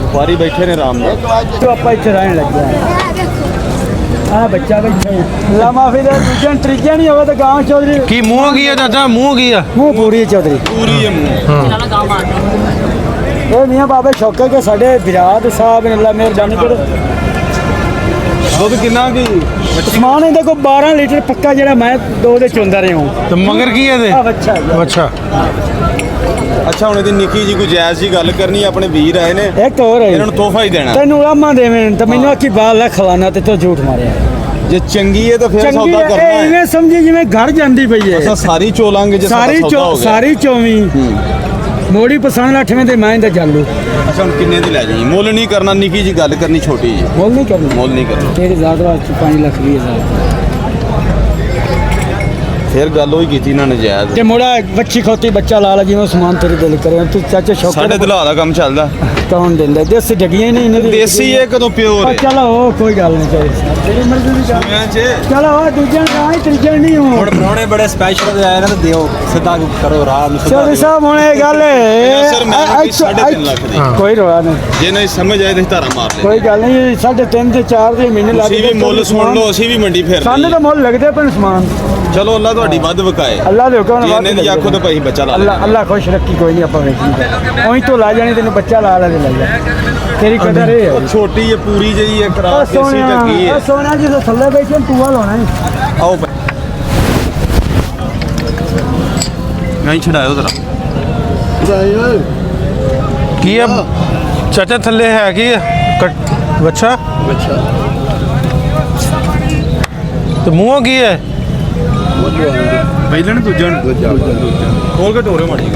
ਵਪਾਰੀ ਬੈਠੇ ਨੇ ਆਰਾਮ ਨਾਲ ਜੋ ਆਪਾਂ ਇੱਥੇ ਰਹਿਣ ਲੱਗਿਆ ਆ ਬੱਚਾ ਬੈਠਾ ਲਾ ਮਾਫੀ ਦਾ ਦੂਜਾ ਤਰੀਜਾ ਨਹੀਂ ਹੋਵੇ ਤਾਂ ਗਾਂ ਚੌਧਰੀ ਕੀ ਮੂੰਹ ਕੀ ਆ ਚਾਚਾ ਮੂੰਹ ਕੀ ਆ ਮੂੰਹ ਪੂਰੀ ਚੌਧਰੀ ਪੂਰੀ ਹੈ ਮੂੰਹ ਇਹ ਮੀਆਂ ਬਾਬੇ ਸ਼ੌਕਰ ਕੇ ਸਾਡੇ ਵਿਰਾਟ ਸਾਹਿਬ ਨੇ ਅੱਲਾ ਮਿਹਰਬਾਨੀ ਕਰੇ ਦੁੱਧ ਕਿੰਨਾ ਕੀ ਸਮਾਨ ਇਹਦੇ ਕੋਲ 12 ਲੀਟਰ ਪੱਕਾ ਜਿਹੜਾ ਮੈਂ ਦੋ ਦੇ ਚੁੰਦਾ ਰਿਹਾ ਹਾਂ ਤੇ ਮਗਰ ਕੀ ਹੈ ਇਹਦੇ ਆ ਬੱਚਾ ਅੱਛਾ ਅੱਛਾ ਹੁਣ ਇਹਦੀ ਨਿੱਕੀ ਜੀ ਕੋਈ ਜਾਇਜ਼ ਜੀ ਗੱਲ ਕਰਨੀ ਆਪਣੇ ਵੀਰ ਆਏ ਨੇ ਇੱਕ ਹੋਰ ਹੈ ਇਹਨਾਂ ਨੂੰ ਤੋਹਫਾ ਹੀ ਦੇਣਾ ਤੈਨੂੰ ਲਾਮਾ ਦੇਵੇਂ ਤਾਂ ਮੈਨੂੰ ਆਖੀ ਬਾਲ ਲੈ ਖਵਾਨਾ ਤੇ ਤੂੰ ਝੂਠ ਮਾਰਿਆ ਜੇ ਚੰਗੀ ਹੈ ਤਾਂ ਫਿਰ ਚੰਗੀ ਸੌਦਾ ਕਰਨਾ ਇਹ ਹੈ ਇਵੇਂ ਸਮਝੀ ਜਿਵੇਂ ਘਰ ਜਾਂਦੀ ਪਈ ਹੈ ਅਸਾਂ ਸਾਰੀ ਚੋਲਾਂਗੇ ਜੇ ਸਾਡਾ ਸੌਦਾ ਹੋ ਗਿਆ ਸਾਰੀ ਚੋਵੀਂ ਮੋੜੀ ਪਸੰਦ 8ਵੇਂ ਤੇ ਮੈਂ ਇਹਦਾ ਜਾਲੂ ਅੱਛਾ ਹੁਣ ਕਿੰਨੇ ਦੀ ਲੈ ਜਾਈ ਮੁੱਲ ਨਹੀਂ ਕਰਨਾ ਨਿੱਕੀ ਜੀ ਗੱਲ ਕਰਨੀ ਛੋਟੀ ਜੀ ਮੁੱਲ ਨਹੀਂ ਕਰਨਾ ਮੁੱਲ ਨਹੀਂ ਕਰਨਾ ਤੇਰੇ ਜ਼ਿਆਦਾ 5 ਲੱਖ 20,000 ਫਿਰ ਗੱਲ ਹੋਈ ਕੀਤੀ ਇਹਨਾਂ ਨੇ ਜਾਇਜ਼ ਤੇ ਮੋੜਾ ਬੱਚੀ ਖੋਤੀ ਬੱਚਾ ਲਾ ਲਾ ਜਿਵੇਂ ਸਮਾਨ ਤੇਰੇ ਦਿਲ ਕਰੇ ਤੂੰ ਚਾਚੇ ਸ਼ੌਕ ਸਾਡੇ ਦਿਲਾ ਦਾ ਕੰਮ ਚੱਲਦਾ ਕੌਣ ਦਿੰਦਾ ਦੇਸੀ ਡੱਗੀਆਂ ਹੀ ਨਹੀਂ ਇਹਨਾਂ ਦੀ ਦੇਸੀ ਇਹ ਕਦੋਂ ਪਿਓਰ ਹੈ ਚਲੋ ਉਹ ਕੋਈ ਗੱਲ ਨਹੀਂ ਚਾਹੀਦੀ ਤੇਰੀ ਮਰਜ਼ੀ ਦੀ ਗੱਲ ਮੈਂ ਚ ਚਲੋ ਉਹ ਦੂਜੇ ਨੂੰ ਆਈ ਤੀਜੇ ਨੂੰ ਨਹੀਂ ਹੋ ਪ੍ਰਾਹੁਣੇ ਬੜੇ ਸਪੈਸ਼ਲ ਆਏ ਨੇ ਤਾਂ ਦਿਓ ਸਿੱਧਾ ਕਰੋ ਰਾਹ ਨੂੰ ਚੋਰੀ ਸਾਹਿਬ ਹੁਣ ਇਹ ਗੱਲ ਹੈ ਸਰ ਮੈਂ 3.5 ਲੱਖ ਦੀ ਕੋਈ ਰੋਲਾ ਨਹੀਂ ਜੇ ਨਹੀਂ ਸਮਝ ਆਏ ਤਾਂ ਧਾਰਾ ਮਾਰ ਲੈ ਕੋਈ ਗੱਲ ਨਹੀਂ 3.5 ਤੇ 4 ਦੇ ਮਹੀਨੇ ਲੱਗ ਤੁਸੀਂ ਵੀ ਮੁੱਲ ਸੁਣ ਲਓ ਅਸੀਂ ਵੀ ਮੰਡੀ ਫੇਰ ਸਾਨੂੰ ਤਾਂ ਮੁੱਲ ਲੱਗਦੇ ਪਣ ਸਮਾਨ ਚਲੋ ਅੱਲਾ ਤੁਹਾਡੀ ਵੱਧ ਵਕਾਏ ਅੱਲਾ ਦੇ ਹੁਕਮ ਜੇ ਨਾਲ ਇਹਨੇ ਦੀ ਆਖੋ ਤਾਂ ਭਾਈ ਬੱਚਾ ਲਾ ਲੈ ਅੱਲਾ ਖੁਸ਼ ਰੱਖੀ ਕੋਈ ਨਹੀਂ ਆਪਾਂ ਵੇਖੀ ਉਹੀ ਤੋਂ ਲਾ ਜਾਣੀ ਤੈਨੂੰ ਬੱਚਾ ਲਾ ਲੈ ਲੈ ਜਾ ਤੇਰੀ ਕਦਰ ਇਹ ਹੈ ਛੋਟੀ ਹੈ ਪੂਰੀ ਜਿਹੀ ਹੈ ਉਹ ਖਰਾਬ ਦੇਸੀ ਸੋਹਣਿਆ ਢੱਕੀ ਹੈ ਉਹ ਸੋਹਣਿਆ ਜਦੋਂ ਥੱਲੇ ਬੈਠੇ ਟੂਆ ਲਾਉਣਾ ਹੈ ਆਓ ਭਾਈ ਨਹੀਂ ਛਡਾਇਓ ਜ਼ਰਾ ਕੀ ਆ ਚਾਚਾ ਥੱਲੇ ਹੈ ਕੀ ਆ ਬੱਚਾ ਤੇ ਮੂੰਹ ਕੀ ਹੈ ਪਹਿਲਾਂ ਨੇ ਦੂਜਾ ਖੋਲ ਕੇ ਢੋਰੇ ਮਾੜੀ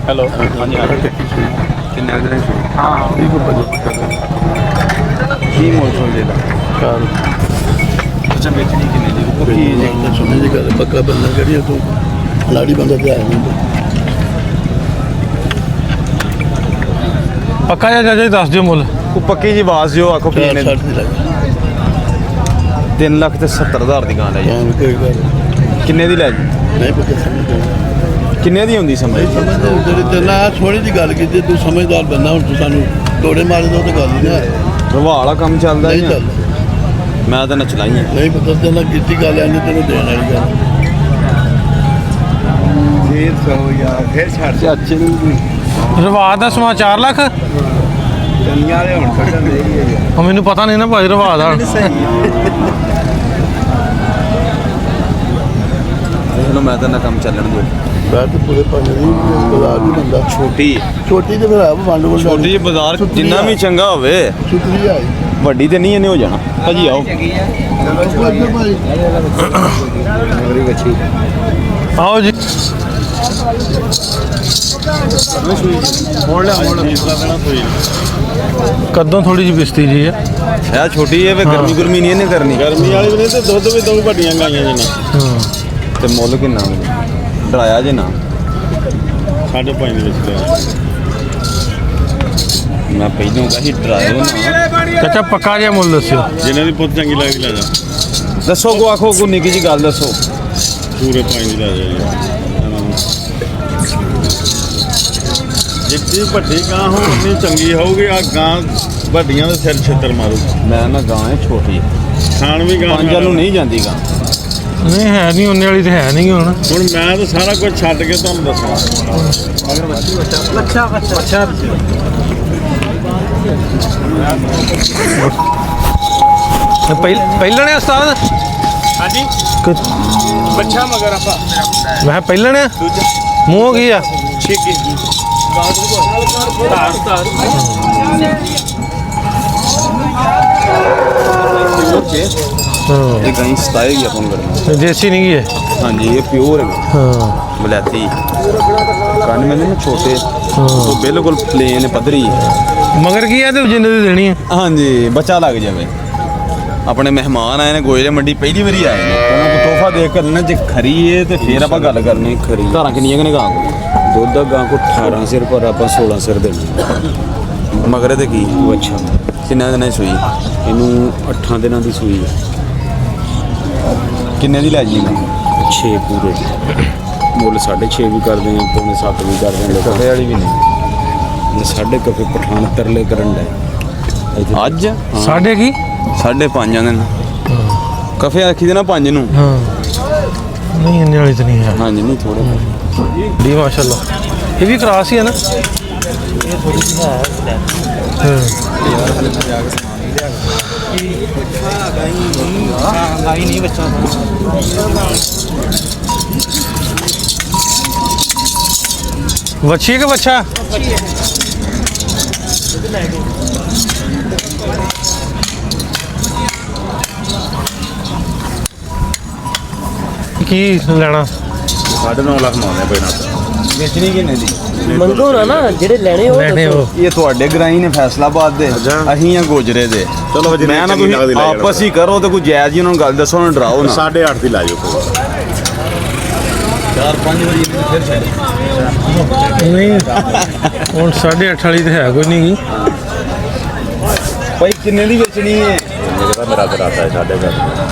ਹੈਲੋ ਹਾਂਜੀ ਕਿੰਨੇ ਵਜੇ ਹਾਂ ਕੀ ਮੋਲ ਛੋੜ ਦੇਦਾ ਅੱਛਾ ਵੇਚਣੀ ਕਿੰਨੇ ਦੀ ਉਹ ਕੀ ਹੈ ਸੁਣਨੇ ਦੀ ਗੱਲ ਪੱਕਾ ਬੰਦਾ ਕਰੀਏ ਤੂੰ ਲਾੜੀ ਬੰਦਾ ਤੇ ਆਇਆ ਨਹੀਂ ਪੱਕਾ ਜਿਹਾ ਚਾਚਾ ਜੀ ਦੱਸ ਦਿਓ ਮੁੱਲ ਉਹ ਪੱਕੀ ਜੀ ਆਵਾਜ਼ ਦਿਓ ਆਖੋ ਕੀ ਨੇ 60 ਦੀ ਲੱਗ 3 ਲੱਖ ਤੇ 70,000 ਦੀ ਗਾਂ ਲੈ ਜੀ ਜਾਂ ਕੋਈ ਗੱਲ ਕਿੰਨੇ ਦੀ ਲੈ ਜੀ ਨਹੀਂ ਪੱਕਾ ਸਮਝ ਕਿੰਨੇ ਦੀ ਹੁੰਦੀ ਸਮਝ ਜਿਹੜੇ ਤੇ ਨਾ ਥੋੜੀ ਦੀ ਗੱਲ ਕੀਤੀ ਤੂੰ ਸਮਝਦਾਰ ਬੰਦਾ ਹੁਣ ਤੂੰ ਸਾਨੂੰ ਤੋੜੇ ਮਾਰੇ ਦੋ ਤੇ ਗੱਲ ਨਹੀਂ ਨਾ ਰਵਾ ਵਾਲਾ ਕੰਮ ਚੱਲਦਾ ਨਹੀਂ ਹੀ ਚੱਲ ਮੈਂ ਤਾਂ ਨਚਲਾਈਆਂ ਨਹੀਂ ਪਤਾ ਤੇ ਨਾ ਕੀਤੀ ਗੱਲ ਐ ਨਹੀਂ ਤੈਨੂੰ ਦੇਣ ਵਾਲੀ ਗੱਲ ਫੇਰ ਸੋ ਯਾਰ ਫੇਰ ਛੱਡ ਚਾਚੇ ਨੂੰ ਰਿਵਾਜ ਦਾ ਸਮਾਂ 4 ਲੱਖ ਦੁਨੀਆ ਵਾਲੇ ਹੁਣ ਕੱਢਣ ਦੇ ਹੀ ਹੈ ਉਹ ਮੈਨੂੰ ਪਤਾ ਨਹੀਂ ਨਾ ਭਾਈ ਰਿਵਾਜ ਦਾ ਚਲੋ ਮੈਂ ਤਾਂ ਨਾ ਕੰਮ ਚੱਲਣ ਦਿਓ ਬਾਤ ਪੂਰੇ ਪੰਜ ਦੀ ਬਾਜ਼ਾਰ ਵੀ ਬੰਦਾ ਛੋਟੀ ਛੋਟੀ ਤੇ ਫਿਰ ਆ ਵੰਡ ਵੰਡ ਛੋਟੀ ਜਿਹੀ ਬਾਜ਼ਾਰ ਜਿੰਨਾ ਵੀ ਚੰਗਾ ਹੋਵੇ ਛੁੱਟੀ ਆਈ ਵੱਡੀ ਤੇ ਨਹੀਂ ਇਹਨੇ ਹੋ ਜਾਣਾ ਭਾਜੀ ਆਓ ਚਲੋ ਇੱਧਰ ਭਾਈ ਮੇਰੀ ਬੱਚੀ ਆਓ ਜੀ ਮੋੜ ਲੈ ਕਦੋਂ ਥੋੜੀ ਜਿਹੀ ਬਿਸਤੀ ਜੀ ਹੈ ਇਹ ਛੋਟੀ ਹੈ ਵੇ ਗਰਮੀ ਗੁਰਮੀ ਨਹੀਂ ਇਹਨੇ ਕਰਨੀ ਗਰਮੀ ਵਾਲੀ ਵੀ ਨਹੀਂ ਤੇ ਦੁੱਧ ਵੀ ਦੋ ਵੱਡੀਆਂ ਗਾਈਆਂ ਜੀ ਨੇ ਤੇ ਮੁੱਲ ਕਿੰਨਾ ਡਰਾਇਆ ਜੇ ਨਾ 5.5 ਦੇ ਵਿੱਚ ਲਿਆ ਮੈਂ ਪਹਿਲਾਂ ਕਹੀ ਡਰਾਇਓ ਨਾ ਚਾਚਾ ਪੱਕਾ ਜਿਹਾ ਮੁੱਲ ਦੱਸਿਓ। ਜਿਨ੍ਹਾਂ ਦੀ ਪੁੱਤ ਚੰਗੀ ਲੱਗਦੀ ਲੈ ਜਾ। ਦੱਸੋ ਕੋ ਆਖੋ ਕੋ ਨਿੱਕੀ ਜੀ ਗੱਲ ਦੱਸੋ। ਪੂਰੇ 5 ਦੀ ਲੈ ਜਾ ਯਾਰ। ਜਿੱਤੀ ਵੱਡੀ ਗਾਂ ਹੋ ਉਨੀ ਚੰਗੀ ਹੋਊਗੀ। ਆ ਗਾਂ ਵੱਡੀਆਂ ਦੇ ਸਿਰ ਛਿੱਤਰ ਮਾਰੂ। ਮੈਂ ਨਾ ਗਾਂ ਹੈ ਛੋਟੀ ਖਾਣ ਵੀ ਗਾਂ ਪੰਜਾਂ ਨੂੰ ਨਹੀਂ ਜਾਂਦੀ ਗਾਂ। ਨਹੀਂ ਹੈ ਨਹੀਂ ਉਹਨੇ ਵਾਲੀ ਤੇ ਹੈ ਨਹੀਂ ਹੁਣ। ਹੁਣ ਮੈਂ ਤਾਂ ਸਾਰਾ ਕੁਝ ਛੱਡ ਕੇ ਤੁਹਾਨੂੰ ਦੱਸਾਂ। ਪਹਿਲਾਂ ਨੇ ਉਸਤਾਦ ਹਾਂਜੀ ਬੱਚਾ ਮਗਰ ਆਪਾਂ ਮੈਂ ਪਹਿਲਾਂ ਨੇ ਮੂੰਹ ਕੀ ਆ ਛੇਕੀ ਇਹ ਗਾਂ ਸਤਾਏਗੀ ਆਪਾਂ ਨੂੰ ਗਰਮ। ਦੇਸੀ ਨਹੀਂ ਗੀ ਇਹ। ਹਾਂਜੀ ਇਹ ਪਿਓਰ ਹੈ ਹਾਂ ਬਲੈਤੀ ਕੰਨ ਮੈਨੇ ਨਾ ਛੋਟੇ ਉਹ ਬਿਲਕੁਲ ਪਲੇਨ ਪੱਧਰੀ ਮਗਰ ਕੀ ਆ ਤੇ ਜਿੰਨੇ ਦੀ ਦੇਣੀ ਹੈ। ਹਾਂਜੀ ਬੱਚਾ ਲੱਗ ਜਾਵੇ। ਆਪਣੇ ਮਹਿਮਾਨ ਆਏ ਨੇ ਗੋਇਲੇ ਮੰਡੀ ਪਹਿਲੀ ਵਾਰੀ ਆਏ ਨੇ ਉਹਨਾਂ ਨੂੰ ਤੋਹਫਾ ਦੇ ਕੇ ਕਰਨਾ ਜੇ ਖਰੀ ਏ ਤੇ ਫੇਰ ਆਪਾਂ ਗੱਲ ਕਰਨੀ ਖਰੀ ਧਾਰਾਂ ਕਿੰਨੀਆਂ ਕਨੇ ਗਾਂ ਕੋ ਦੁੱਧ ਦਾ ਗਾਂ ਕੋ 18 ਸਿਰ ਪਰ ਆਪਾਂ 16 ਸਿਰ ਦੇਣਾ ਮਗਰ ਤੇ ਕੀ ਅੱਛਾ ਕਿੰਨਾ ਦਿਨਾਂ ਦੀ ਸੂਈ ਇਹਨੂੰ 8 ਦਿਨਾਂ ਦੀ ਸੂਈ ਹੈ ਕਿੰਨੇ ਦੀ ਲੈ ਜੀ ਮੈਂ 6 ਪੂਰੇ ਮੁੱਲ 6.5 ਵੀ ਕਰਦੇ ਆ ਪੌਣੇ 7 ਵੀ ਕਰਦੇ ਆ ਕਫੇ ਵਾਲੀ ਵੀ ਨਹੀਂ ਸਾਡੇ ਕਫੇ ਪਠਾਨ ਤਰਲੇ ਕਰਨ ਦਾ ਅੱਜ ਸਾਡੇ ਕੀ 5.5 ਆਂਦੇ ਨੇ ਕਫੇ ਆਖੀ ਦੇ ਨਾ 5 ਨੂੰ ਹਾਂ ਨਹੀਂ ਇੰਨੇ ਵਾਲੀ ਤਾਂ ਨਹੀਂ ਹੈ। ਹਾਂਜੀ ਨਹੀਂ ਥੋੜੇ ਦੀ ਮਾਸ਼ਾਅੱਲਾ ਇਹ ਵੀ ਕਰਾਸ ਹੀ ਹੈ ਨਾ। ਵੱਛੀ ਕਿ ਬੱਚਾ ਕੀ ਲੈਣਾ 9.5 ਲੱਖ ਮੰਗਦੇ ਪਹਿਲਾਂ। ਵੇਚਣੀ ਕਿੰਨੇ ਦੀ ਮੰਗੋ ਨਾ ਜਿਹੜੇ ਲੈਣੇ ਲੈਣੇ ਉਹ ਇਹ ਤੁਹਾਡੇ ਗਰਾਈ ਨੇ ਫੈਸਲਾਬਾਦ ਦੇ ਅਸੀਂ ਆ ਗੋਜਰੇ ਦੇ ਚਲੋ ਜਿੰਨੀ ਮੈਂ ਨਾ ਚੰਗੀ ਲੱਗਦੀ ਤੁਸੀਂ ਲੈ ਆਪਸ ਹੀ ਕਰੋ ਤੇ ਕੋਈ ਜਾਇਜ਼ ਜੀ ਉਹਨਾਂ ਨੂੰ ਗੱਲ ਦੱਸੋ ਉਹਨਾਂ ਨੂੰ ਡਰਾਓ ਨਾ 8.5 ਦੀ ਲੈ ਜਾਓ। 4-5 ਵਾਰੀ ਫਿਰ ਛੱਡ ਨਹੀਂ ਹੁਣ 8.5 ਵਾਲੀ ਤੇ ਹੈ ਕੋਈ ਨਹੀਂ ਗੀ। ਭਾਈ ਕਿੰਨੇ ਦੀ ਵੇਚਣੀ ਹੈ ਮੇਰਾ ਤਾਂ ਰਾਤਾ ਹੈ ਸਾਡੇ ਘਰ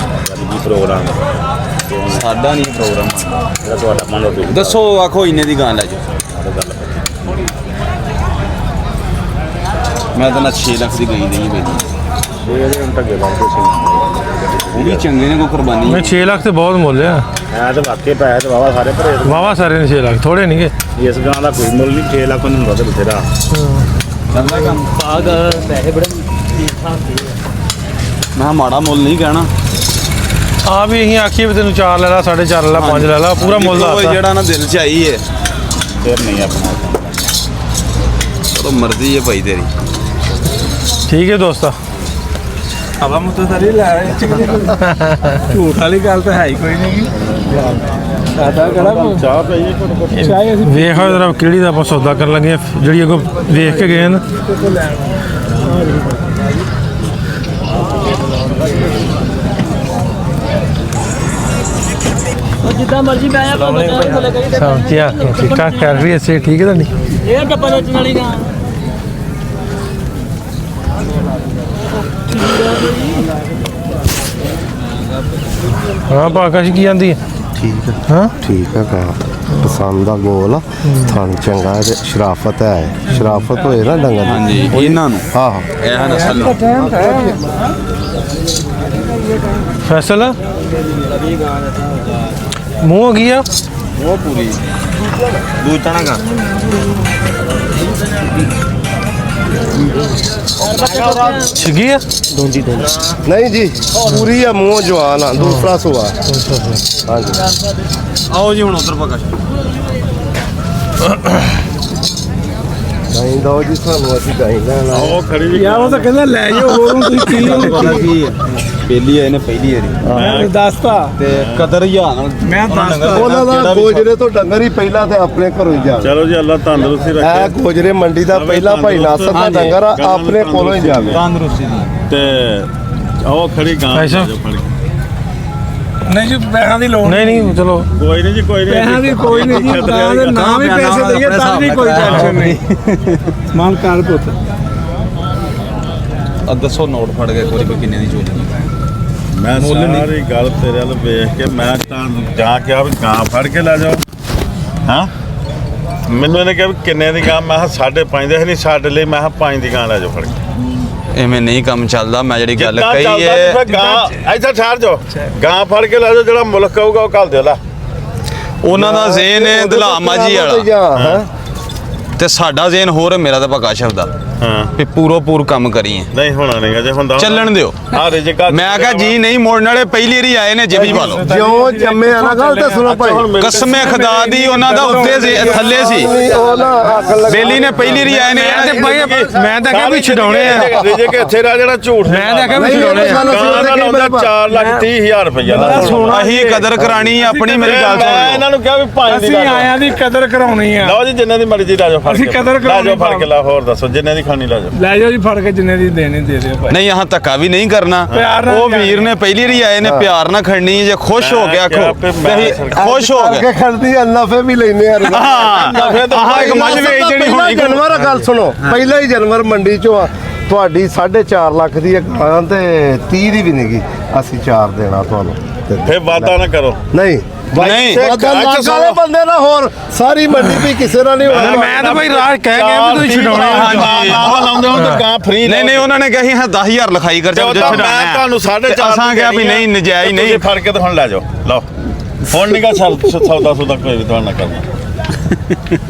ਕੀ ਪ੍ਰੋਗਰਾਮ ਸਾਡਾ ਨਹੀਂ ਪ੍ਰੋਗਰਾਮ ਜਿਹੜਾ ਤੁਹਾਡਾ ਮੰਨ ਲਓ ਤੁਸੀਂ ਦੱਸੋ ਆਖੋ ਇੰਨੇ ਦੀ ਗਾਂ ਲੈ ਜਾਓ ਮੈਂ ਤਾਂ ਨਾ 6 ਲੱਖ ਦੀ ਗਈ ਨਹੀਂ ਬਈ ਇਹਦੇ ਹੁਣ ਢੱਗੇ ਲਾਉਂਦੇ ਸੀ। ਉਹ ਵੀ ਚੰਗੇ ਨੇ ਕੋਈ ਕੁਰਬਾਨੀ ਮੈਂ 6 ਲੱਖ ਤੇ ਬਹੁਤ ਮੁੱਲ ਆ। ਮੈਂ ਤਾਂ ਵਾਕਈ ਪੈਸੇ ਤੇ ਵਾਵਾ ਸਾਰੇ ਭਰੇ ਵਾਵਾ ਸਾਰੇ ਨੇ 6 ਲੱਖ ਥੋੜੇ ਨਹੀਂਗੇ। ਇਸ ਗਾਂ ਦਾ ਕੋਈ ਮੁੱਲ ਨਹੀਂ 6 ਲੱਖ ਨੂੰ ਹੁੰਦਾ ਬਥੇਰਾ। ਚੱਲਦਾ ਕੰਮ ਬਾਗ ਪੈਸੇ ਬੜੇ ਠੀਕ ਠਾਕ ਸੀ। ਮੈਂ ਮਾੜਾ ਮੁੱਲ ਨਹੀਂ ਕਹਿਣਾ ਆ ਵੀ ਅਸੀਂ ਆਖੀਏ ਵੀ ਤੈਨੂੰ 4 ਲੈ ਲਾ 4.5 ਲੈ ਲਾ 5 ਲੈ ਲਾ ਪੂਰਾ ਮੁੱਲ ਦੇਖੋ ਦੱਸਦਾ। ਜਿਹੜਾ ਨਾ ਦਿਲ ਚ ਆਈ ਹੈ ਫਿਰ ਨਹੀਂ ਆਪਣਾ ਚਲੋ ਮਰਜ਼ੀ ਹੈ ਭਾਈ ਤੇਰੀ ਠੀਕ ਹੈ ਦੋਸਤਾ। ਹਵਾ ਮੁੱਤ ਸਾਰੀ ਲੈ ਝੂਠ ਵਾਲੀ ਗੱਲ ਤਾਂ ਹੈ ਹੀ ਕੋਈ ਨਹੀਂ ਸਾਡਾ ਕਿਹੜਾ ਚਾਹ ਪਈ ਘੁੱਟ ਵੇਖੋ ਜਰਾ ਕਿਹੜੀ ਦਾ ਆਪਾਂ ਸੌਦਾ ਕਰਨ ਲੱਗੇ ਆ, ਜਿਹੜੀ ਅੱਗੋਂ ਵੇਖ ਕੇ ਗਏ ਨਾ। ਜਿੱਦਾਂ ਮਰਜ਼ੀ ਮੈਂ ਆ ਸਭ ਠੀਕ ਠਾਕ ਕਰ ਰਹੀ ਹੈ ਸੇ ਠੀਕ ਹੈ ਤਾਂ ਨਹੀਂ ਇਹ ਡੱਬਾ ਵੇਚਣ ਵਾਲੀ ਗਾਂ ਹਾਂ ਪਾਕਾ ਕੀ ਆਂਦੀ ਹੈ ਠੀਕ ਹੈ ਹਾਂ ਠੀਕ ਹੈ ਕਾ ਪਸੰਦ ਦਾ ਗੋਲ ਆ ਥਣ ਚੰਗਾ ਹੈ ਤੇ ਸ਼ਰਾਫਤ ਹੈ ਸ਼ਰਾਫਤ ਹੋਏ ਨਾ ਡੰਗਰ ਦੀ। ਹਾਂਜੀ ਇਹਨਾਂ ਨੂੰ ਆਹੋ ਇਹ ਨਸਲ ਨੂੰ ਫੈਸਲਾ ਮੂੰਹ ਹੋ ਗਈ ਆ ਉਹ ਪੂਰੀ ਦੂਜਣਾ ਗਾ ਛਗੀ ਆ ਨਹੀਂ ਜੀ ਪੂਰੀ ਆ ਮੂੰਹ ਜਵਾਨ ਆ ਦੂਸਰਾ ਸੁਆ ਹਾਂਜੀ ਆਓ ਜੀ ਹੁਣ ਉਧਰ ਪਕਾ ਨਹੀਂ ਦੋ ਜੀ ਸਾਨੂੰ ਅਸੀਂ ਗਾਈ ਲੈਣਾ ਉਹ ਖੜੀ ਜੀ ਯਾਰ ਉਹ ਤਾਂ ਕਹਿੰਦਾ ਲੈ ਜਾਓ ਹੋਰ ਹੁਣ ਤੁਸੀਂ ਕੀ ਪਤਾ ਕੀ ਹੈ ਪਹਿਲੀ ਆਏ ਨੇ ਪਹਿਲੀ ਵਾਰੀ ਮੈਂ ਦੱਸਤਾ ਤੇ ਕਦਰ ਹਜ਼ਾਰ ਨਾਲ ਮੈਂ ਦੱਸਤਾ ਉਹਨਾਂ ਦਾ ਗੋਜਰੇ ਤੋਂ ਡੰਗਰ ਹੀ ਪਹਿਲਾਂ ਤੇ ਆਪਣੇ ਘਰੋਂ ਹੀ ਜਾਵੇ ਚਲੋ ਜੀ ਅੱਲਾ ਤੰਦਰੁਸਤੀ ਇਹ ਰੱਖੇ ਗੋਜਰੇ ਮੰਡੀ ਦਾ ਪਹਿਲਾ ਭਾਈ ਨਾਸਰ ਦਾ ਡੰਗਰ ਆ, ਆਪਣੇ ਕੋਲੋਂ ਹੀ ਜਾਵੇ ਤੰਦਰੁਸਤੀ ਦੀ ਤੇ ਉਹ ਖੜੀ ਗਾਂ ਲੈ ਅੱਛਾ। ਜਾਓ ਫੜ ਕੇ। ਨਹੀਂ ਜੀ ਪੈਸਿਆਂ ਦੀ ਲੋੜ ਨਹੀਂ ਨਹੀਂ ਚਲੋ ਕੋਈ ਨਹੀਂ ਜੀ ਕੋਈ ਨਹੀਂ ਪੈਸਿਆਂ ਦੀ ਕੋਈ ਨਹੀਂ ਜੀ ਤਾਂ ਦੇ ਨਾਮ ਹੀ ਪੈਸੇ ਦਈਏ ਤਾਂ ਵੀ ਕੋਈ ਟੈਨਸ਼ਨ ਨਹੀਂ ਮਾਨ ਕਰ ਪੁੱਤ ਦੱਸੋ ਨੋਟ ਫੜ ਕੇ ਕੋਈ ਕਿੰਨੇ ਦੀ ਚੋਲੀ ਮੈਂ ਸਾਰੀ ਗੱਲ ਤੇਰੇ ਵੱਲ ਵੇਖ ਕੇ ਮੈਂ ਤਾਂ ਜਾ ਕੇ ਆ ਵੀ ਗਾਂ ਫੜ ਕੇ ਲੈ ਜਾਓ ਹਾਂ ਮੈਨੂੰ ਇਹਨੇ ਕਿਹਾ ਵੀ ਕਿੰਨੇ ਦੀ ਗਾਂ ਮੈਂ ਕਿਹਾ 5.5 ਦੇ ਨਹੀਂ ਸਾਡੇ ਲਈ ਮੈਂ ਕਿਹਾ 5 ਦੀ ਗਾਂ ਲੈ ਜਾਓ ਫੜ ਕੇ ਐਵੇਂ ਨਹੀਂ ਕੰਮ ਚੱਲਦਾ ਮੈਂ ਜਿਹੜੀ ਗੱਲ ਜਿੱਦਾਂ ਕਹੀ ਚੱਲਦਾ ਹੈ ਤੇ ਫਿਰ ਗਾਂ ਇੱਥੇ ਠਹਿਰ ਜਾਓ ਗਾਂ ਫੜ ਕੇ ਲੈ ਜਾਓ ਜਿਹੜਾ ਮੁਲਕ ਕਹੂਗਾ ਉਹ ਘੱਲ ਦਿਓ ਲੈ ਉਹਨਾਂ ਦਾ ਜ਼ੇਨ ਹੈ ਦਲਾਮਾ ਜੀ ਵਾਲਾ ਤੇ ਸਾਡਾ ਜ਼ੇਨ ਹੋਰ ਮੇਰਾ ਤਾਂ ਪ੍ਰਕਾਸ਼ਵ ਦਾ ਹਾਂ ਵੀ ਪੂਰ ਕੰਮ ਕਰੀਏ ਨਹੀਂ ਹੋਣਾ ਨਹੀਂਗਾ ਜੇ ਹੁੰਦਾ ਚੱਲਣ ਦਿਓ ਆ ਰਿਜਕ ਮੈਂ ਕਿਹਾ ਜੀ ਨਹੀਂ ਮੋੜਨ ਵਾਲੇ ਪਹਿਲੀ ਵਾਰੀ ਆਏ ਨੇ ਜਿਵੇਂ ਪਾ ਲਓ ਜਿਉਂ ਜੰਮੇ ਆ ਨਾ ਗੱਲ ਤੇ ਸੁਣੋ ਭਾਈ ਕਸਮੇ ਖੁਦਾ ਦੀ ਉਹਨਾਂ ਦਾ ਉੱਤੇ ਥੱਲੇ ਸੀ ਉਹ ਨਾ ਅੱਖ ਲੱਗ ਬੇਲੀ ਨੇ ਪਹਿਲੀ ਵਾਰੀ ਆਏ ਨੇ ਮੈਂ ਤਾਂ ਕਿਹਾ ਵੀ ਛਡਾਉਣੇ ਆ ਰਿਜਕ ਇੱਥੇ ਰਹਿ ਜਿਹੜਾ ਝੂਠ ਮੈਂ ਤਾਂ ਕਿਹਾ ਵੀ ਛਡਾਉਣੇ ਆ ਗਾਂ ਦਾ ਲਾਉਂਦਾ 4,30,000 ਰੁਪਇਆ ਅਸੀਂ ਕਦਰ ਕਰਾਣੀ ਆਪਣੀ ਮੇਰੀ ਗੱਲ ਮੈਂ ਸੁਣੋ ਇਹਨਾਂ ਨੂੰ ਕਿਹਾ ਵੀ 5 ਦੀ ਅਸੀਂ ਲਾ ਆਇਆਂ ਦੀ ਕਦਰ ਕਰਾਉਣੀ ਆ ਲਓ ਜੀ ਜਿੰਨੇ ਦੀ ਮਰਜ਼ੀ ਲੈ ਜਾਓ ਫੜ ਅਸੀਂ ਕੇ ਕਦਰ ਲੈ ਜਾਓ ਕਰਾਉਣੀ ਫੜ ਕੇ ਲਾ ਹੋਰ ਦੱਸੋ ਜਿੰਨੇ ਦੀ ਖਾਣੀ ਲੈ ਜਾਓ ਲੈ ਜਾਓ ਜੀ ਫੜ ਕੇ ਜਿੰਨੇ ਦੀ ਦੇਣੀ ਦੇ ਦਿਓ ਭਾਈ ਨਹੀਂ ਆਹ ਧੱਕਾ ਵੀ ਨਹੀਂ ਕਰਨਾ ਪਿਆਰ ਨਾਲ ਉਹ ਵੀਰ ਨੇ ਪਹਿਲੀ ਵਾਰੀ ਆਏ ਨੇ ਪਿਆਰ ਨਾਲ ਖੜਨੀ ਜੇ ਖੁਸ਼ ਹੋ ਕੇ ਆਖੋ ਤੇ ਅਸੀਂ ਖੁਸ਼ ਹੋ ਗਏ ਕੇ ਖੜਦੀ ਆ ਨਫੇ ਵੀ ਲੈਨੇ ਆ ਹਾਂ ਆਹ ਇੱਕ ਮੱਝ ਵੇਚ ਦੇਣੀ ਹੋਣੀ ਜਾਨਵਰ ਗੱਲ ਸੁਣੋ ਪਹਿਲਾ ਹੀ ਜਾਨਵਰ ਮੰਡੀ ਚੋਂ ਆ ਤੁਹਾਡੀ 4.5 ਲੱਖ ਦੀ ਇੱਕ ਗਾਂ ਤੇ 30 ਦੀ ਵੀ ਨਹੀਂਗੀ ਅਸੀਂ 4 ਦੇਣਾ ਤੁਹਾਨੂੰ ਫੇਰ ਵਾਦਾ ਨਾ ਕਰੋ ਨਹੀਂ ਨਹੀਂ। ਵਾਲੇ ਬੰਦੇ ਨਾ ਹੋਰ ਸਾਰੀ ਮੰਡੀ ਵੀ ਕਿਸੇ ਨਾਲ ਨਹੀਂ ਹੋਣੀ ਮੈਂ ਤਾਂ ਭਾਈ ਰਾਜ ਕਹਿ ਗਿਆ ਵੀ ਤੁਸੀਂ ਛਡਾਉਣੇ ਆ ਹਾਂਜੀ। ਆਹ ਲਾਉਂਦੇ ਹੋ ਤਾਂ ਗਾਂ ਫ੍ਰੀ ਨਹੀਂ ਉਹਨਾਂ ਨੇ ਕਿਹਾ ਸੀ ਹਾਂ 10000 ਲਿਖਾਈ ਕਰ ਮੈਂ ਤੁਹਾਨੂੰ 4.5 ਅਸਾਂ ਕਿਹਾ ਵੀ ਨਹੀਂ ਨਜਾਇਜ਼ ਨਹੀਂ ਫੜ ਕੇ ਤਾਂ ਹੁਣ ਲੈ ਜਾਓ ਲਓ ਹੁਣ ਨਿਕਾ ਸੌਦਾ ਸੁਦਾ ਕੋਈ ਵੀ ਤੁਹਾਨੂੰ ਕਰਨਾ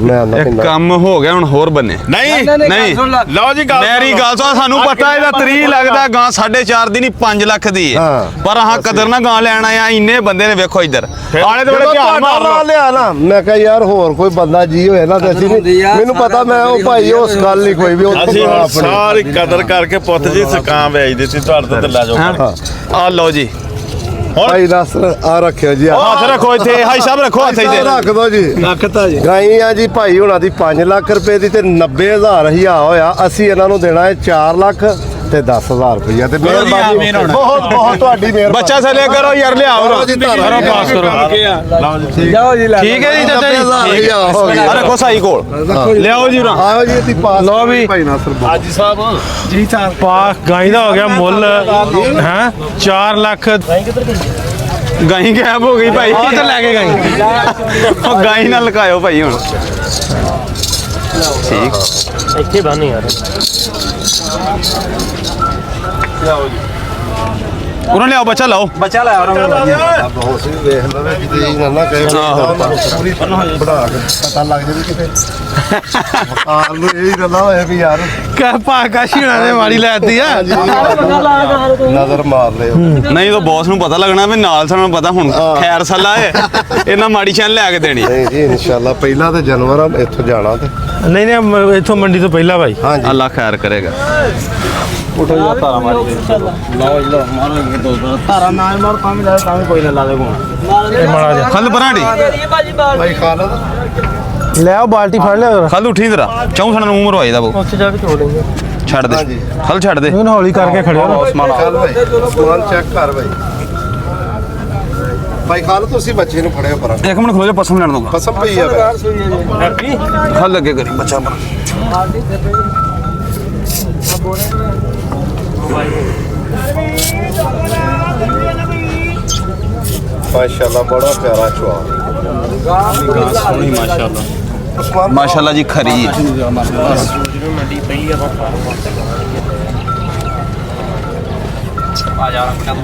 ਮੈਂ ਨਾ ਇਹ ਕੰਮ ਹੋ ਗਿਆ ਹੁਣ ਹੋਰ ਬੰਨੇ ਨਹੀਂ ਨਹੀਂ ਲਓ ਜੀ ਗੱਲ ਮੇਰੀ ਗੱਲ ਸੁਣ ਸਾਨੂੰ ਪਤਾ ਇਹਦਾ 3 ਲੱਗਦਾ ਗਾਂ 4.5 ਦੀ ਨਹੀਂ 5 ਲੱਖ ਦੀ ਹੈ ਹਾਂ। ਪਰ ਆਹ ਕਦਰ ਨਾ ਗਾਂ ਲੈਣ ਆਇਆ ਇੰਨੇ ਬੰਦੇ ਨੇ ਵੇਖੋ ਇੱਧਰ ਆਲੇ ਦੁਆਲੇ ਜਦੋਂ ਧਿਆਨ ਮਾਰ ਤੁਹਾਡਾ ਨਾਂ ਲਓ ਲਿਆ ਨਾ ਮੈਂ ਕਿਹਾ ਯਾਰ ਹੋਰ ਕੋਈ ਬੰਦਾ ਜੀ ਹੋਏ ਨਾ ਤੇ ਅਸੀਂ ਨਹੀਂ ਮੈਨੂੰ ਪਤਾ ਮੈਂ ਉਹ ਭਾਈ ਉਸ ਗੱਲ ਨਹੀਂ ਕੋਈ ਵੀ ਉੱਥੇ ਅਸੀਂ ਹੁਣ ਆਪਣੀ ਸਾਰੀ ਕਦਰ ਕਰਕੇ ਪੁੱਤ ਜੀ ਸਕਾਂ ਵੇਚ ਦਿੱਤੀ ਤੁਹਾਡੇ ਤੇ ਲੈ ਜਾਓ ਫੜ ਕੇ। ਆ ਲਓ ਜੀ ਭਾਈ ਦੱਸ ਆ ਰੱਖਿਓ ਜੀ ਹੱਥ ਰੱਖੋ ਇੱਥੇ ਹਾਈ ਸਾਹਿਬ ਰੱਖੋ ਹੱਥ ਇੱਥੇ ਰੱਖ ਦੋ ਜੀ ਰੱਖਤਾ ਜੀ ਗਾਈ ਆ ਜੀ ਭਾਈ ਹੁਣਾਂ ਦੀ 5 ਲੱਖ ਰੁਪਏ ਦੀ ਤੇ 90,000 ਹੋਇਆ ਅਸੀਂ ਇਹਨਾਂ ਨੂੰ ਦੇਣਾ ਹੈ 4 ਲੱਖ ਤੇ 10,000 ਰੁਪਇਆ ਤੇ ਮਿਹਰਬਾਨੀ ਬਹੁਤ ਬਹੁਤ ਤੁਹਾਡੀ ਮਿਹਰਬਾਨੀ ਬੱਚਾ ਥੱਲੇ ਕਰੋ ਯਾਰ ਲਿਆਓ ਕਰੋ ਜੀ ਧਾਰਾ ਪਾਸ ਕਰੋ ਜਾਓ ਜੀ ਲੈ ਠੀਕ ਹੈ ਜੀ ਚਾਚਾ ਜੀ ਆ ਰੱਖੋ ਸਾਈ ਕੋਲ ਲਿਆਓ ਜੀ ਉਰਾਂ ਆਓ ਜੀ ਅਸੀਂ ਪਾਸ ਲਓ ਵੀ। ਭਾਈ ਨਾਸਰ ਬੋਲ। ਹਾਜੀ ਸਾਹਿਬ ਜੀ ਸਾਹਿਬ ਪਾ ਗਾਈ ਦਾ ਹੋ ਗਿਆ ਮੁੱਲ ਹੈ 4 ਲੱਖ ਗਾਈ ਗਾਇਬ ਹੋ ਗਈ ਭਾਈ ਉਹ ਤਾਂ ਲੈ ਕੇ ਗਾਈ ਉਹ ਗਾਈ ਨਾਲ ਲਗਾਇਓ ਭਾਈ ਹੁਣ ਠੀਕ ਇੱਥੇ ਬੰਨ ਯਾਰ ਉਹਨਾਂ ਲਿਆਓ ਬੱਚਾ ਲਾਓ ਬੱਚਾ ਲੈ ਆਉਣਾ ਬਹੁਤ ਸੀ ਵੇਖ ਲਵੇ ਕਿਤੇ ਇਹ ਨਾ ਕਹੇ ਪੂਰੀ ਬੜਾ ਕੇ ਪਤਾ ਲੱਗ ਜੇ ਕਿਤੇ ਆਲ ਨੂੰ ਇਹ ਗੱਲਾਂ ਹੋਇਆ ਵੀ ਯਾਰ ਕਾ ਪਾ ਕਾਸ਼ੀ ਹੋਣਾ ਨੇ ਮਾਰੀ ਲੈਤੀ ਆ ਨਜ਼ਰ ਮਾਰ ਲਿਓ ਨਹੀਂ ਤਾਂ ਬੌਸ ਨੂੰ ਪਤਾ ਲੱਗਣਾ ਵੀ ਨਾਲ ਸਾਨੂੰ ਪਤਾ ਹੁਣ ਖੈਰ ਸੱਲਾ ਹੈ ਇਹਨਾਂ ਮਾੜੀ ਚੈਨ ਲੈ ਕੇ ਦੇਣੀ ਨਹੀਂ ਜੀ ਇਨਸ਼ਾਅੱਲਾ ਪਹਿਲਾਂ ਤੇ ਜਨਵਰ ਆ ਇੱਥੋਂ ਜਾਣਾ ਤੇ ਨਹੀਂ ਨਹੀਂ ਇੱਥੋਂ ਮੰਡੀ ਤੋਂ ਪਹਿਲਾਂ ਭਾਈ ਹਾਂਜੀ ਅੱਲਾ ਖੈਰ ਕਰੇਗਾ ਉਠੋ ਜਾ ਤਾਰਾ ਮਾਰ ਕੇ ਲਓ ਜੀ ਲਓ ਮਾਰੋ ਦੋ ਤਾਰਾ ਨਾਲ ਮਾਰ ਪਾਵੇਂ ਲੈ ਤਾਂ ਕੋਈ ਨਾ ਲਾ ਦੇ ਇਹ ਮਾੜਾ ਜਿਹਾ ਖਲ ਬਰਾਂਡੀ ਭਾਈ ਖਾਲਦ ਲੈ ਆਓ ਬਾਲਟੀ ਫੜ ਲਿਆ ਖਲ ਉੱਠੀ ਜਰਾ ਚੌਂ ਸਣਾ ਨੂੰ ਉਮਰ ਹੋਈ ਦਾ ਬੋ ਉੱਥੇ ਜਾ ਕੇ ਧੋ ਲੈਂਗੇ ਛੱਡ ਦੇ ਹਾਂਜੀ। ਖਲ ਛੱਡ ਦੇ ਇਹਨੂੰ ਹੌਲੀ ਕਰਕੇ ਖੜਿਓ ਨਾ ਖਾਲ ਭਾਈ ਸਮਾਨ ਚੈੱਕ ਕਰ ਭਾਈ ਭਾਈ ਖਾਲ ਤੁਸੀਂ ਬੱਚੇ ਨੂੰ ਫੜਿਓ ਪਰ ਇੱਕ ਮਿੰਟ ਖਲੋ ਜਾ ਪਸਮ ਲੈਣ ਦੂੰਗਾ ਪਸਮ ਪਈ ਆ ਭਾਈ ਖਲ ਲੱਗੇ ਕਰੀ ਬੱਚਾ ਪਰ ਮਾਸ਼ਾਅੱਲਾ ਬੜਾ ਪਿਆਰਾ ਚੁਆ ਸੋਹਣੀ ਮਾਸ਼ਾਅੱਲਾ ਉਸਮਾਨ ਮਾਸ਼ਾਅੱਲਾ ਜੀ ਖਰੀ ਹੈ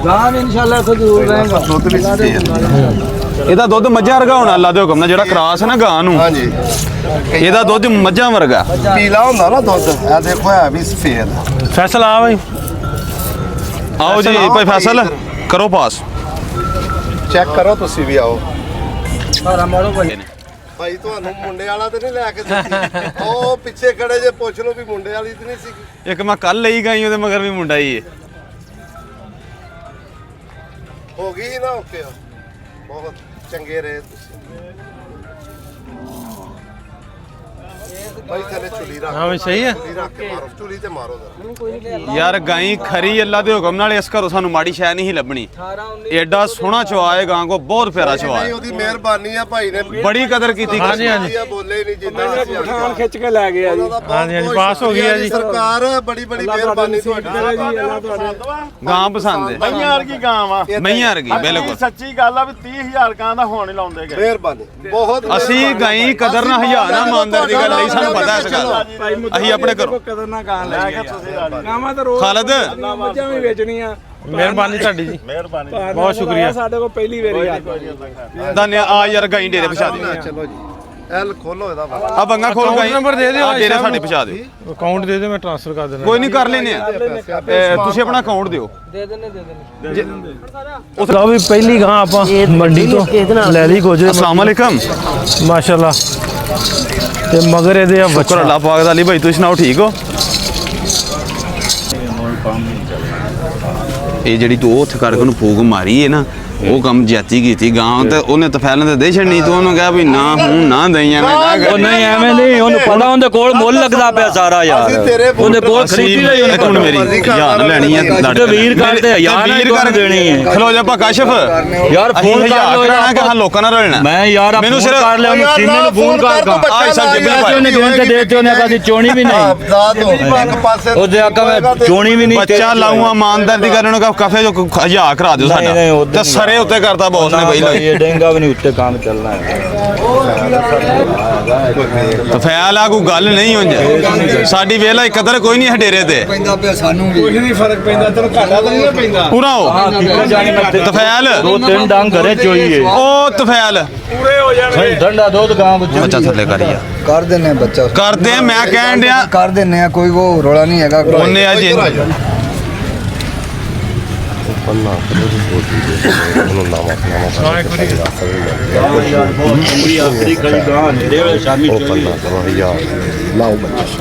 ਗਾਂ ਇਨਸ਼ਾਅੱਲਾ ਤੋਂ ਜ਼ਰੂਰ ਰਹੇਗਾ ਦੁੱਧ ਵੀ ਸਫੇਦ ਇਹਦਾ ਦੁੱਧ ਮੱਝਾਂ ਵਰਗਾ ਹੋਣਾ ਅੱਲਾ ਦੇ ਹੁਕਮ ਨਾਲ ਜਿਹੜਾ ਕਰਾਸ ਹੈ ਨਾ ਗਾਂ ਨੂੰ ਹਾਂਜੀ ਇਹਦਾ ਦੁੱਧ ਮੱਝਾਂ ਵਰਗਾ ਪੀਲਾ ਹੁੰਦਾ ਨਾ ਦੁੱਧ ਇਹ ਦੇਖੋ ਹੈ ਵੀ ਸਫੇਦ ਫੈਸਲਾ ਆ ਭਾਈ ਆਓ ਜੀ ਭਾਈ ਫੈਸਲ ਕਰੋ ਪਾਸ ਚੈੱਕ ਕਰੋ ਤੁਸੀਂ ਵੀ ਆਓ ਤਾਰਾ ਮਾਰੋ ਭਾਈ ਭਾਈ ਤੁਹਾਨੂੰ ਮੁੰਡੇ ਵਾਲਾ ਤੇ ਨਹੀਂ ਲੈ ਕੇ ਦਿੱਤੀ ਉਹ ਪਿੱਛੇ ਖੜੇ ਜੇ ਪੁੱਛ ਲਓ ਵੀ ਮੁੰਡੇ ਵਾਲੀ ਤੇ ਨਹੀਂ ਸੀ ਇੱਕ ਮੈਂ ਕੱਲ ਲਈ ਗਈ ਉਹਦੇ ਮਗਰ ਵੀ ਮੁੰਡਾ ਹੀ ਹੈ ਹੋ ਗਈ ਸੀ ਨਾ ਓਕੇ ਬਹੁਤ ਚੰਗੇ ਰਹੇ ਤੁਸੀਂ ਬਾਈ ਥੱਲੇ ਚੁਲੀ ਰੱਖ ਹਾਂ ਵੀ ਸਹੀ ਹੈ ਚੁਲੀ ਰੱਖ ਕੇ ਮਾਰੋ ਚੁਲੀ ਤੇ ਮਾਰੋ ਜ਼ਰਾ। ਯਾਰ ਗਾਈ ਖਰੀ ਅੱਲਾ ਦੇ ਹੁਕਮ ਨਾਲ ਇਸ ਘਰੋਂ ਸਾਨੂੰ ਮਾੜੀ ਸ਼ੈ ਨਹੀਂ ਲੱਭਣੀ ਐਡਾ ਸੋਹਣਾ ਚਵਾ ਹੈ ਗਾਂ ਕੋ ਬਹੁਤ ਪਿਆਰਾ ਚਵਾ ਨਹੀਂ ਹੈ ਉਹਦੀ ਮਿਹਰਬਾਨੀ ਆ ਭਾਈ ਨੇ ਬੜੀ ਕਦਰ ਕੀਤੀ ਹਾਂਜੀ ਹਾਂਜੀ ਬੋਲੇ ਨਹੀਂ ਜਿੱਦਾਂ ਅਸੀਂ ਪਠਾਨ ਖਿੱਚ ਕੇ ਲੈ ਗਿਆ ਜੀ ਹਾਂਜੀ ਹਾਂਜੀ ਪਾਸ ਹੋ ਗਈ ਹੈ ਜੀ ਸਰਕਾਰ ਬੜੀ ਬੜੀ ਮਿਹਰਬਾਨੀ ਤੁਹਾਡੀ ਗਾਂ ਪਸੰਦ ਹੈ ਮਈਆਂ ਵਰਗੀ ਗਾਂ ਵਾ ਮਈਆਂ ਵਰਗੀ ਬਿਲਕੁਲ ਸੱਚੀ ਗੱਲ ਆ ਵੀ 30000 ਗਾਂ ਦਾ ਹੋਣ ਹੀ ਲਾਉਂਦੇ ਗਏ ਮਿਹਰਬਾਨੀ ਬਹੁਤ ਅਸੀਂ ਗਾਈ ਕਦਰ ਨਾ ਹਜ਼ਾਰ ਨਾ ਇਮਾਨਦਾਰ ਦੀ ਗੱਲ ਨਹੀਂ ਸਾਨੂੰ ਪਤਾ ਇਸ ਗੱਲ ਅਸੀਂ ਆਪਣੇ ਘਰੋਂ ਕਦਰ ਨਾ ਗਾਂ ਲੈ ਗਿਆ ਤੁਸੀਂ ਰਾਜੀ ਗਾਵਾਂ ਤਾਂ ਰੋਜ਼ ਖਾਲਦ ਮੱਝਾਂ ਵੀ ਵੇਚਣੀਆਂ ਮਿਹਰਬਾਨੀ ਤੁਹਾਡੀ ਜੀ ਮਿਹਰਬਾਨੀ ਬਹੁਤ ਸ਼ੁਕਰੀਆ। ਸਾਡੇ ਕੋਲ ਪਹਿਲੀ ਵਾਰੀ ਆ ਧੰਨਿਆ ਆ ਯਾਰ ਗਾਈ ਡੇਰੇ ਪਛਾ ਦੇ ਚਲੋ ਜੀ ਐਲ ਖੋਲੋ ਇਹਦਾ ਵਾ ਆ ਬੰਗਾ ਖੋਲ Account ਗਾਈ number ਦੇ ਦਿਓ ਆਹ ਭਾਈ ਡੇਰੇ ਸਾਹਿਬ ਸਾਡੇ ਨੂੰ। ਪਛਾ ਦਿਓ ਅਕਾਊਂਟ ਦੇ ਦਿਓ ਮੈਂ ਟ੍ਰਾਂਸਫਰ ਕਰ ਦੇਣਾ ਕੋਈ ਨਹੀਂ ਕਰ ਲੈਨੇ ਆ ਤੁਸੀਂ ਆਪਣਾ ਅਕਾਊਂਟ ਦਿਓ ਲਓ ਵੀ ਪਹਿਲੀ ਗਾਂ ਆਪਾਂ ਮੰਡੀ ਤੋਂ ਲੈ ਲਈ ਗੋਜਰੇ ਅਸਲਾਮ ਵਾਲੇਕਮ ਮਾਸ਼ਾਅੱਲਾ ਤੇ ਮਗਰ ਇਹਦੇ ਆ ਸ਼ੁਕਰ ਬੱਚਾ ਅੱਲਾਹ ਪਾਕ ਦਾ ਅਲੀ ਭਾਈ ਤੁਸੀਂ ਸੁਣਾਓ ਠੀਕ ਹੋ ਇਹ ਜਿਹੜੀ ਤੂੰ ਉੱਥੇ ਕਰਕੇ ਉਹਨੂੰ ਫੂਕ ਮਾਰੀ ਹੈ ਨਾ ਉਹ ਕੰਮ ਜਾਤੀ ਕੀਤੀ ਗਾਂ ਤੇ ਉਹਨੇ ਤਫੈਲਾਂ ਤੇ ਦੇ ਛੱਡਣੀ ਤੂੰ ਉਹਨੂੰ ਕਿਹਾ ਵੀ ਨਾ ਹੁਣ ਨਾ ਦਈਆਂ ਮੈਂ ਨਾ ਉਹ ਨਹੀਂ ਐਵੇਂ ਨਹੀਂ ਉਹਨੂੰ ਪਤਾ ਉਹਦੇ ਕੋਲ ਮੁੱਲ ਲੱਗਦਾ ਪਿਆ ਸਾਰਾ ਯਾਰ ਉਹਦੇ ਕੋਲ ਖਰੀਦੀ ਲਈ ਉਹਨੇ ਹੁਣ ਮੇਰੀ ਯਾਰ ਲੈਣੀ ਹੈ ਤੇ ਵੀਰ ਕਰਦੇ ਯਾਰ ਵੀਰ ਕਰ ਦੇਣੀ ਹੈ ਖਲੋ ਜਾ ਪਾ ਕਾਸ਼ਫ ਯਾਰ ਫੋਨ ਕਰ ਲੋ ਕਰਾਣਾ ਕਿ ਹਾਂ ਲੋਕਾਂ ਨਾਲ ਰਲਣਾ ਮੈਂ ਯਾਰ ਮੈਨੂੰ ਫੋਨ ਸਿਰਫ ਕਰ ਲਿਆ ਉਹਨੂੰ ਸੀਨੇ ਨੂੰ ਫੋਨ ਕਰ ਆਹ ਸੱਚ ਬਿਲਕੁਲ ਉਹਨੇ ਦੇਣ ਤੇ ਦੇ ਤੇ ਉਹਨੇ ਕਦੀ ਚੋਣੀ ਵੀ ਨਹੀਂ ਦਾਦ ਹੋ ਇੱਕ ਪਾਸੇ ਉਹਦੇ ਆਕਾ ਮੈਂ ਚੋਣੀ ਵੀ ਨਹੀਂ ਬੱਚਾ ਲਾਉਂਗਾ ਇਮਾਨਦਾਰ ਦੀ ਕਰਨ ਨੂੰ ਕਾਫੇ ਜੋ 1000 ਕਰਾ ਦਿਓ ਸਾਡਾ ਤੇ ਸਰੇ ਉੱਤੇ ਕਰਤਾ ਬੌਸ ਨੇ ਪਹਿਲਾਂ ਇਹ ਡੇਂਗਾ ਵੀ ਨਹੀਂ ਉੱਤੇ ਕੰਮ ਚੱਲਣਾ ਹੈ ਤਫੈਲ ਆ ਕੋਈ ਗੱਲ ਨਹੀਂ ਹੁੰਦੀ ਸਾਡੀ ਵੇਲਾ ਕਦਰ ਕੋਈ ਨਹੀਂ ਹਡੇਰੇ ਤੇ ਪੈਂਦਾ ਪਿਆ ਸਾਨੂੰ ਵੀ ਕੁਝ ਨਹੀਂ ਫਰਕ ਪੈਂਦਾ ਤੈਨੂੰ ਘਾਟਾ ਤਾਂ ਨਹੀਂ ਪੈਂਦਾ ਪੂਰਾ ਹੋ ਤਫੈਲ ਦੋ ਤਿੰਨ ਡੰਗ ਘਰੇ ਚੋਈਏ ਉਹ ਤਫੈਲ ਪੂਰੇ ਹੋ ਜਾਣਗੇ ਠੰਡਾ ਦੁੱਧ ਗਾਂ ਵਿੱਚ ਬੱਚਾ ਥੱਲੇ ਕਰੀਆ ਕਰ ਦਿੰਨੇ ਬੱਚਾ ਕਰਦੇ ਆ, ਮੈਂ ਕਹਿਣ ਡਿਆ ਕਰ ਦਿੰਨੇ ਆ ਕੋਈ ਉਹ ਰੋਲਾ ਨਹੀਂ ਹੈਗਾ ਉਹਨੇ ਅੱਜ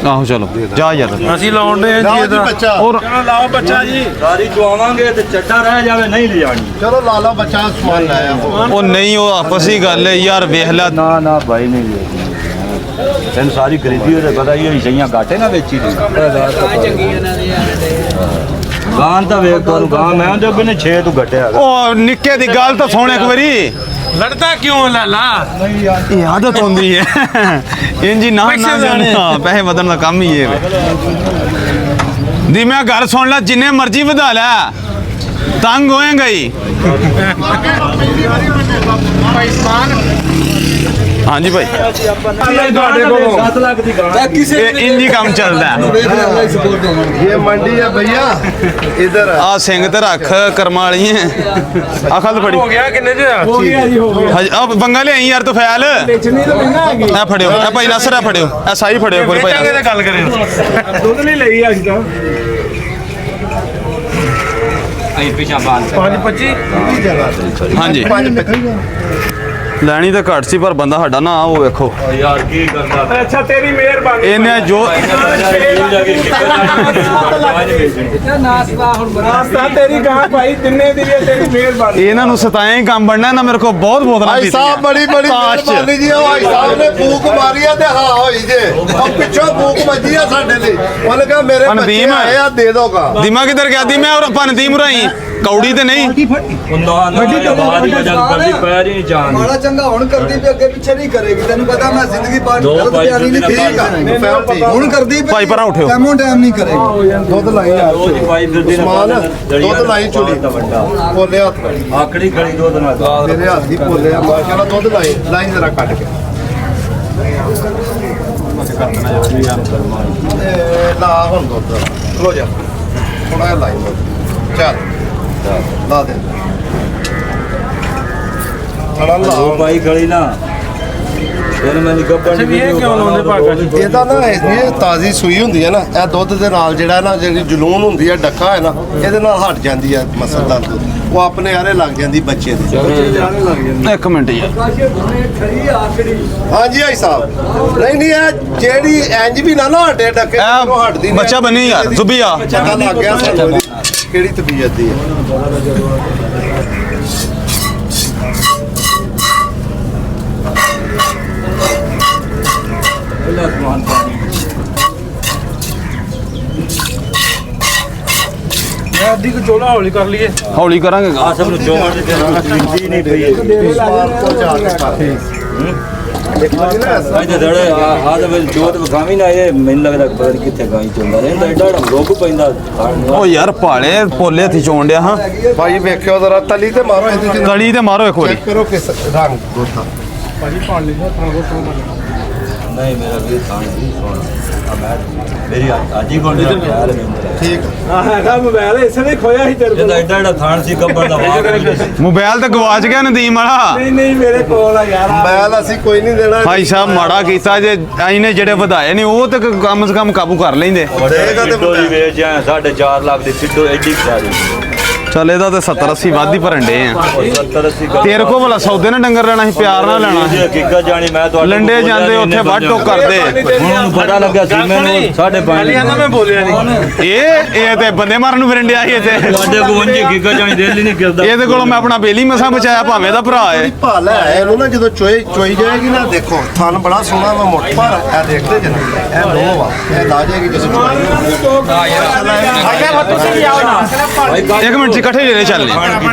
ਆਹੋ ਚਲੋ ਜਾ ਯਾਰ ਅਸੀਂ ਲਾਉਣ ਦੇ ਜੀ ਇਹਦਾ ਔਰ ਲਾਓ ਬੱਚਾ ਜੀ ਸਾਰੀ ਚਵਾਵਾਂਗੇ ਤੇ ਚੱਡਾ ਰਹਿ ਜਾਵੇ ਨਹੀਂ ਲਿਜਾਣੀ ਚਲੋ ਲਾ ਲਓ ਬੱਚਾ ਸਮਾਨ ਲਾਇਆ ਉਹ ਨਹੀਂ ਉਹ ਆਪਸ ਹੀ ਗੱਲ ਹੈ ਯਾਰ ਵੇਖ ਲੈ ਨਾ ਨਾ ਭਾਈ ਨਹੀਂ ਵੇਚਣੀ ਤੈਨੂੰ ਸਾਰੀ ਖਰੀਦੀ ਉਹਦੇ ਪਤਾ ਹੀ ਹੋਈ ਸਹੀਆਂ ਘਾਟੇ ਨਾ ਵੇਚੀ ਦੀ ਗਾਂ ਤਾਂ ਵੇਖ ਤੁਹਾਨੂੰ ਗਾਂ ਮੈਂ ਉਹਦੇ ਅੱਗੇ ਨੇ 6 ਤੋਂ ਘਟਿਆ ਉਹ ਨਿੱਕੇ ਦੀ ਗੱਲ ਤਾਂ ਸੁਣ ਇੱਕ ਵਾਰੀ ਲੜਦਾ ਕਿਉਂ ਲਾਲਾ ਇਹ ਆਦਤ ਹੁੰਦੀ ਹੈ ਇੰਜੀ ਨਾ ਨਾ ਜਾਣੇ ਹਾਂ ਪੈਸੇ ਵਧਣ ਦਾ ਕੰਮ ਹੀ ਇਹ ਦੀ ਮੈਂ ਗੱਲ ਸੁਣ ਲੈ ਜਿੰਨੇ ਮਰਜ਼ੀ ਵਧਾ ਲੈ ਤੰਗ ਹੋਏਗਾ ਹੀ ਹਾਂਜੀ ਭਾਈ ਤੁਹਾਡੇ ਕੋਲ 7 ਲੱਖ ਦੀ ਗਾਂ ਇਹ ਇੰਜੀ ਕੰਮ ਚੱਲਦਾ ਇਹ ਮੰਡੀ ਹੈ ਭਈਆ ਇਧਰ ਆ ਸਿੰਘ ਤੇ ਰੱਖ ਕਰਮਾਂ ਵਾਲੀਆਂ ਆ ਖਲ ਫੜੀ ਹੋ ਗਿਆ ਕਿੰਨੇ ਚ ਹੋ ਗਿਆ ਜੀ ਹੋ ਗਿਆ ਹਜ ਆ ਬੰਗਾ ਲਿਆਈ ਯਾਰ ਤੂੰ ਫੈਲ ਵੇਚਣੀ ਤਾਂ ਮਹਿੰਗਾ ਹੈਗੀ ਇਹ ਫੜਿਓ ਇਹ ਭਾਈ ਨਸਰ ਆ ਫੜਿਓ ਇਹ ਸਾਈ ਫੜਿਓ ਕੋਈ ਭਾਈ ਵੇਚਾਂਗੇ ਤੇ ਗੱਲ ਕਰਿਓ ਦੁੱਧ ਨਹੀਂ ਲਈ ਅੱਜ ਤਾਂ ਅਸੀਂ ਪਿਛਾ ਬਾਂਧ 525 ਹਾਂਜੀ ਲੈਣੀ ਤਾਂ ਘੱਟ ਸੀ ਪਰ ਬੰਦਾ ਸਾਡਾ ਨਾ ਉਹ ਵੇਖੋ ਯਾਰ ਕੀ ਕਰਦਾ ਅੱਛਾ ਤੇਰੀ ਮਿਹਰਬਾਨੀ ਇਹਨੇ ਜੋ ਨਾਸਤਾ ਤੇਰੀ ਗਾਂ ਭਾਈ ਤਿੰਨੇ ਦੀ ਹੈ ਤੇਰੀ ਮਿਹਰਬਾਨੀ ਇਹਨਾਂ ਨੂੰ ਸਤਾਇਆ ਹੀ ਕੰਮ ਬਣਨਾ ਇਹਨਾਂ ਮੇਰੇ ਕੋਲ ਬਹੁਤ ਬੋਤਲਾਂ ਭਾਈ ਸਾਹਿਬ ਬੜੀ ਬੜੀ ਕਾਸ਼ ਚ। ਮਿਹਰਬਾਨੀ ਜੀ ਉਹ ਭਾਈ ਸਾਹਿਬ ਨੇ ਫੂਕ ਮਾਰੀ ਆ ਤੇ ਹਾਂ ਹੋਈ ਜੇ ਉਹ ਪਿੱਛੋਂ ਫੂਕ ਵੱਜੀ ਆ ਸਾਡੇ ਲਈ ਉਹਨੇ ਕਿਹਾ ਮੇਰੇ ਬੱਚੇ ਅਨਦੀਮ। ਆਏ ਆ ਦੇ ਦੋਗਾ ਦੀਮਾ ਕਿੱਧਰ ਗਿਆ ਦੀ ਮੈਂ ਔਰ ਪਨਦੀਮ ਰਾਈ ਕੌੜੀ ਤੇ ਨਹੀਂ ਵੱਡੀ ਤਾਂ ਬਾਹਰ ਹੀ ਜੰਗ ਕਰਦੀ ਪੈਰ ਹੀ ਨਹੀਂ ਜਾਣ ਮਾੜਾ ਚੰਗਾ ਹੁਣ ਕਰਦੀ ਵੀ ਅੱਗੇ ਪਿੱਛੇ ਨਹੀਂ ਕਰੇਗੀ ਤੈਨੂੰ ਪਤਾ ਮੈਂ ਜ਼ਿੰਦਗੀ ਪਾਰ ਦੋ ਗਲਤ ਭਾਈ ਬਿਆਨੀ ਨਹੀਂ ਠੀਕ ਆ ਹੁਣ ਕਰਦੀ ਵੀ ਭਾਈ ਪਰਾਂ ਉਠਿਓ ਟਾਈਮੋਂ ਟਾਈਮ ਨਹੀਂ ਕਰੇਗੀ ਦੁੱਧ ਲਾਈ ਆ ਰੋਜ਼ ਪਾਈ ਫਿਰਦੀ ਉਸਮਾਨ, ਦੁੱਧ ਲਾਈ ਚੁਲੀ। ਪੋਲੇ ਹੱਥ ਆਕੜੀ ਖੜੀ ਦੁੱਧ ਨਾਲ ਮੇਰੇ ਹੱਥ ਦੀ ਪੋਲੇ ਆ ਮਾਸ਼ਾਅੱਲਾ ਦੁੱਧ ਲਾਈ ਜਰਾ ਕੱਟ ਕੇ ਲਾ ਹੁਣ ਦੁੱਧ ਖਲੋ ਜਾ ਥੋੜਾ ਜਿਹਾ ਲਾਈ ਚੱਲ ਲਾ ਦੇ ਥੋੜਾ ਲਾ ਭਾਈ ਖੜੀ ਨਾ ਫਿਰ ਮੈਂ ਗੱਪਣ ਇਹ ਕਿਉਂ ਲਾਉਂਦੇ ਭਾਗਾ ਜੀ ਇਹਦਾ ਨਾ ਇਹ ਤਾਜ਼ੀ ਸੂਈ ਹੁੰਦੀ ਹੈ ਨਾ ਇਹ ਦੁੱਧ ਦੇ ਨਾਲ ਜਿਹੜਾ ਨਾ ਜਿਹੜੀ ਜਲੂਣ ਹੁੰਦੀ ਹੈ ਡੱਕਾ ਹੈ ਨਾ ਇਹਦੇ ਨਾਲ ਹਟ ਜਾਂਦੀ ਹੈ ਮਸਲਦਾਰ ਦੁੱਧ ਉਹ ਆਪਣੇ ਆਰੇ ਲੱਗ ਜਾਂਦੀ ਬੱਚੇ ਦੇ ਇੱਕ ਮਿੰਟ ਯਾਰ ਹਾਂਜੀ ਭਾਈ ਸਾਹਿਬ ਨਹੀਂ ਇਹ ਜਿਹੜੀ ਇੰਜ ਵੀ ਨਾ ਹਟੇ ਡੱਕੇ ਤੋਂ ਹਟਦੀ ਇਹ ਬੱਚਾ ਬਣੀ ਯਾਰ ਜ਼ੁਬੀਆ ਪਤਾ ਲੱਗ ਗਿਆ ਸਾਨੂੰ ਇਹਦੀ ਕਿਹੜੀ ਤਬੀਅਤ ਦੀ ਹੈ ਅੱਧੀ ਕੁ ਚੋਲਾ ਹੌਲੀ ਕਰ ਲਈਏ। ਹੌਲੀ ਕਰਾਂਗੇ। ਆ ਸਭ ਨੂੰ ਜੋ ਮਰਜ਼ੀ ਦੇ ਨਹੀਂ ਪਈ ਅੱਜ ਦੜੇ ਆ ਦੇ ਵਿੱਚ ਜੋਤ ਵਿਖਾਵੀ ਨਾ ਇਹ ਮੈਨੂੰ ਲੱਗਦਾ ਪਤਾ ਨਹੀਂ ਕਿੱਥੇ ਗਾਈ ਚੋਂਦਾ ਰਹਿੰਦਾ ਐਡਾ ਰੋਗ ਪੈਂਦਾ। ਉਹ ਯਾਰ ਭਾਲੇ ਪੋਲੇ ਹੱਥੀ ਚੋਣ ਡਿਆ ਹਾਂ। ਭਾਈ ਵੇਖਿਓ ਜ਼ਰਾ ਤਲੀ ਤੇ ਮਾਰੋ ਇਹਦੀ ਤਲੀ ਤੇ ਮਾਰੋ ਇੱਕ ਵਾਰੀ। ਚੈੱਕ ਕਰੋ ਕਿਸ ਰੰਗ ਗੋਠਾ। ਨਹੀਂ ਮੇਰਾ ਵੀ ਤਾਂ ਨਹੀਂ ਸੋਣਾ ਮੈਂ ਮੇਰੀ ਅੱਜ ਹੀ ਕੋਲ ਯਾਰ ਠੀਕ ਆ ਹੈਗਾ ਮੋਬਾਈਲ ਇਸੇ ਨੇ ਖੋਇਆ ਸੀ ਤੇਰੇ ਕੋਲ। ਇਹਦਾ ਐਡਾ ਥਾਣ ਸੀ ਕੰਬਲ ਦਾ ਵਾਹ ਮੋਬਾਈਲ ਤੇ ਗਵਾਚ ਗਿਆ ਨਦੀਮ ਵਾਲਾ। ਨਹੀਂ ਮੇਰੇ ਕੋਲ ਆ ਯਾਰ। ਮੈਲ ਅਸੀਂ ਕੋਈ ਨਹੀਂ ਦੇਣਾ। ਭਾਈ ਸਾਹਿਬ ਮਾੜਾ ਕੀਤਾ ਜੇ ਇਹਨੇ ਜਿਹੜੇ ਵਧਾਏ ਨੇ ਉਹ ਤੇ ਕਮ ਸੇ ਕਮ ਕਾਬੂ ਕਰ ਲੈਂਦੇ। ਸਿੱਧੋ ਜੀ ਵੇਚ ਜਾਂ 4.5 ਲੱਖ ਦੀ ਸਿੱਧੋ ਐਡੀ ਸਾਰੀ ਚੱਲ ਇਹਦਾ ਤੇ 70-80 ਵੱਧ ਹੀ ਭਰਨ ਡੇ ਆ। 70-80 ਤੇਰੇ ਕੋ ਭਲਾ ਸੌਦੇ ਨਾਲ ਡੰਗਰ ਲੈਣਾ ਸੀ, ਪਿਆਰ ਨਾਲ ਲੈਣਾ ਸੀ। ਹਕੀਕਤ ਜਾਣੀ ਮੈਂ ਤੁਹਾਡੇ ਲੰਡੇ ਜਾਂਦੇ ਉੱਥੇ ਵੱਢ ਟੋਕ ਕਰਦੇ। ਹੁਣ ਪਤਾ ਲੱਗਿਆ ਸੀ ਮੈਨੂੰ 5.5 ਮੈਂ ਬੋਲਿਆ ਨਹੀਂ। ਇਹ ਤੇ ਬੰਦੇ ਮਾਰਨ ਨੂੰ ਫਿਰਨ ਡਿਆ ਸੀ ਇੱਥੇ। ਤੁਹਾਡੇ ਕੋਲ ਉਂਝ ਹਕੀਕਤ ਜਾਣੀ ਦਿਲ ਹੀ ਨਹੀਂ ਕਰਦਾ। ਇਹਦੇ ਕੋਲੋਂ ਮੈਂ ਆਪਣਾ ਬੇਲੀ ਮਸਾਂ ਬਚਾਇਆ, ਭਾਵੇਂ ਦਾ ਭਰਾ ਏ। ਭਾਲ ਹੈ ਇਹਨੂੰ ਨਾ ਜਦੋਂ ਚੋਈ ਜਾਏਗੀ ਨਾ ਦੇਖੋ ਥਣ ਬੜਾ ਸੋਹਣਾ ਵਾ ਮੋਟਾ ਪਰ ਇਹ ਦੇਖਦੇ ਜਨਾ ਇਹ ਨੋ ਵਾ ਇਹ ਲਾ ਜਾਏਗੀ ਜਦੋਂ ਤੁਸੀਂ ਵੀ ਆਓ ਨਾ। ਇੱਕ ਮਿੰਟ ਚ ਇਕੱਠੇ ਜਿਹੜੇ ਚੱਲਨੇ।